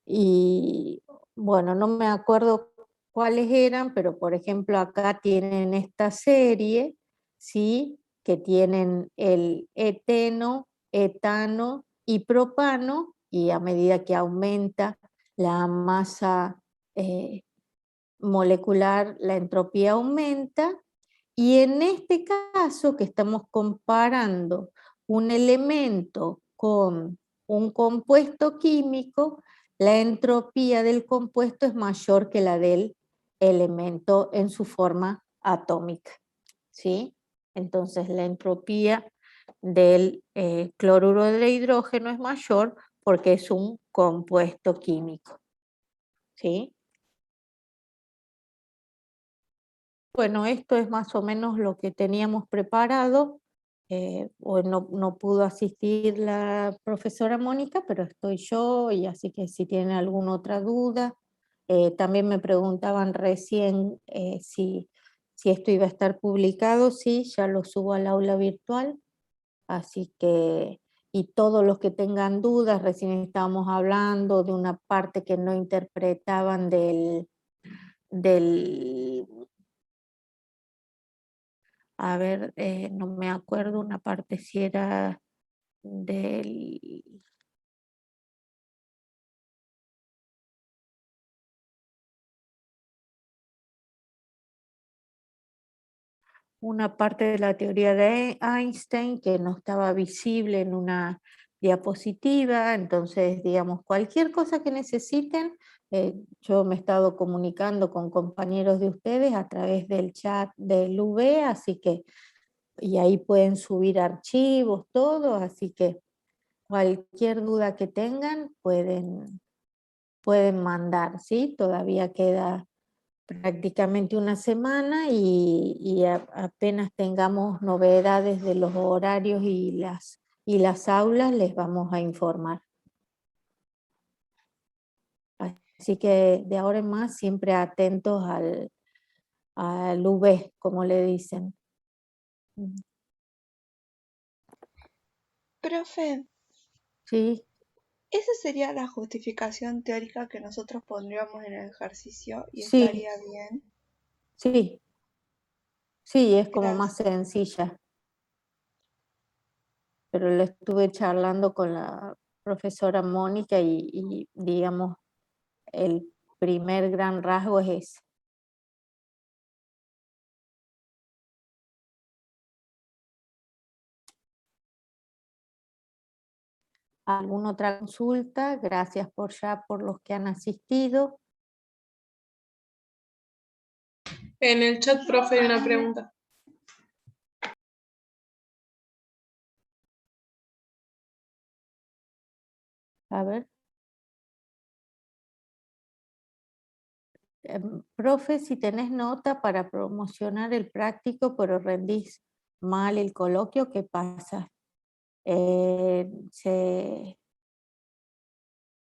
y bueno, no me acuerdo cuáles eran, pero por ejemplo acá tienen esta serie, ¿sí? Que tienen el eteno, etano y propano, y a medida que aumenta la masa molecular, la entropía aumenta. Y en este caso, que estamos comparando un elemento con un compuesto químico, la entropía del compuesto es mayor que la del elemento en su forma atómica, ¿sí? Entonces la entropía del cloruro de hidrógeno es mayor porque es un compuesto químico, ¿sí? Bueno, esto es más o menos lo que teníamos preparado. Hoy no pudo asistir la profesora Mónica, pero estoy yo, y así que si tienen alguna otra duda. También me preguntaban recién si esto iba a estar publicado. Sí, ya lo subo al aula virtual, así que, y todos los que tengan dudas, recién estábamos hablando de una parte que no interpretaban a ver, no me acuerdo una parte si era del... Una parte de la teoría de Einstein que no estaba visible en una diapositiva. Entonces, digamos, cualquier cosa que necesiten, yo me he estado comunicando con compañeros de ustedes a través del chat del UV, así que, y ahí pueden subir archivos, todo, así que cualquier duda que tengan pueden mandar, ¿sí? Todavía queda prácticamente una semana, y apenas tengamos novedades de los horarios y las aulas, les vamos a informar. Así que de ahora en más siempre atentos al UV, como le dicen. Profe, Sí, esa sería la justificación teórica que nosotros pondríamos en el ejercicio y sí, estaría bien. sí, sí, es como más Gracias. sencilla. Pero lo estuve charlando con la profesora Mónica, y digamos, el primer gran rasgo es ese. ¿Alguna otra consulta? Gracias por los que han asistido. En el chat, profe, hay una pregunta. A ver. Profe, si tenés nota para promocionar el práctico, pero rendís mal el coloquio, ¿qué pasa?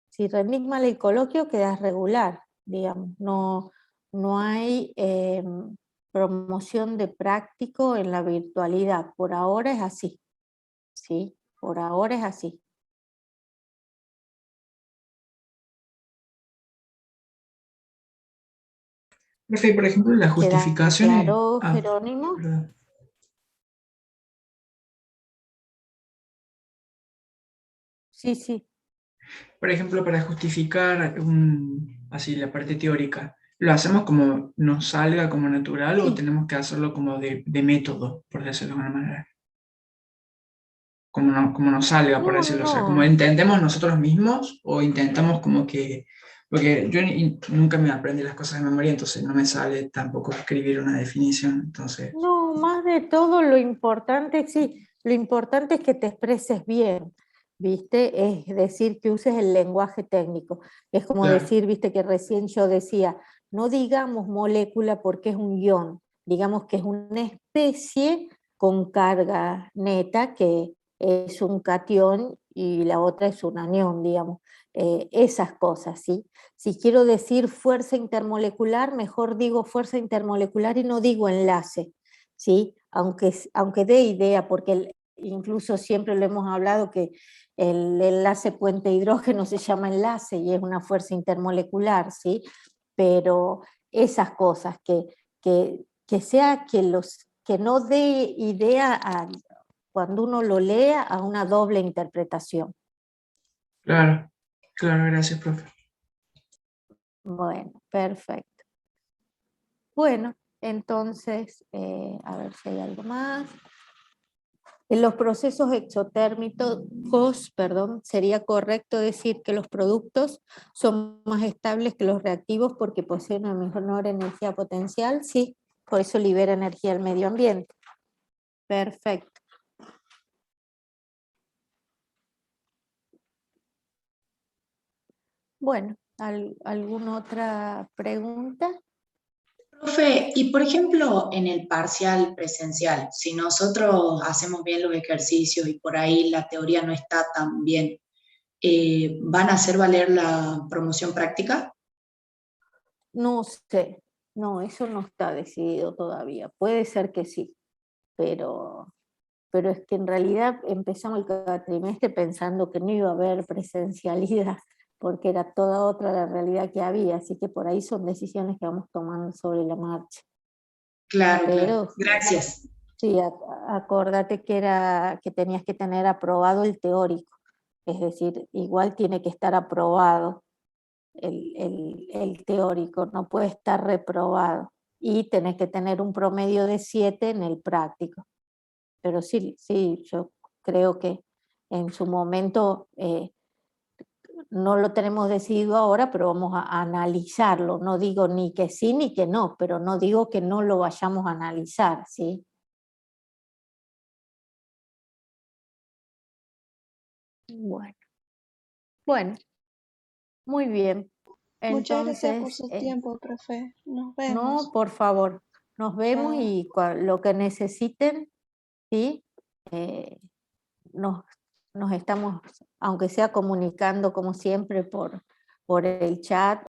Si rendís mal el coloquio, quedás regular, digamos. No hay promoción de práctico en la virtualidad. Por ahora es así, ¿sí? Por ahora es así. Profe, por ejemplo, las ¿Queda justificaciones... claro, Jerónimo? Perdón. Sí, sí. Por ejemplo, para justificar así la parte teórica, ¿lo hacemos como nos salga como natural o Sí. tenemos que hacerlo como de método, por decirlo de alguna manera? Como nos salga, por No, decirlo. O sea, como no. entendemos nosotros mismos o intentamos como que... Porque yo nunca me aprendí las cosas de memoria, entonces no me sale tampoco escribir una definición. Entonces, No, más de todo lo importante, sí, Lo importante es que te expreses bien, ¿viste? Es decir, que uses el lenguaje técnico. Es como Claro. decir, viste, que recién yo decía, no digamos molécula porque es un ion, digamos que es una especie con carga neta, que es un catión y la otra es un anión, digamos. Esas cosas, ¿sí? Si quiero decir fuerza intermolecular, mejor digo fuerza intermolecular y no digo enlace, ¿sí? Aunque dé idea, porque incluso siempre lo hemos hablado que el enlace puente hidrógeno se llama enlace y es una fuerza intermolecular, ¿sí? Pero esas cosas, que sea que no dé idea cuando uno lo lea a una doble interpretación. Claro, claro, gracias, profe. Bueno, perfecto. Bueno, entonces, a ver si hay algo más. En los procesos exotérmicos, perdón, sería correcto decir que los productos son más estables que los reactivos porque poseen una menor energía potencial, sí, por eso libera energía al medio ambiente. Perfecto. Bueno, ¿alguna otra pregunta? Profe, y por ejemplo, en el parcial presencial, si nosotros hacemos bien los ejercicios y por ahí la teoría no está tan bien, ¿van a hacer valer la promoción práctica? No sé, no, eso no está decidido todavía. Puede ser que sí, pero es que en realidad empezamos el cuatrimestre pensando que no iba a haber presencialidad, porque era toda otra la realidad que había, así que por ahí son decisiones que vamos tomando sobre la marcha. Claro, Pero claro. Gracias. sí, acordate que tenías que tener aprobado el teórico, es decir, igual tiene que estar aprobado el teórico, no puede estar reprobado, y tenés que tener un promedio de 7 en el práctico. Pero sí, yo creo que en su momento no lo tenemos decidido ahora, pero vamos a analizarlo. No digo ni que sí ni que no, pero no digo que no lo vayamos a analizar, ¿sí? Bueno, muy bien. Muchas gracias por Entonces, su tiempo, profe. Nos no, vemos. por favor, nos vemos Chao. y lo que necesiten, ¿sí? Nos estamos, aunque sea comunicando como siempre por el chat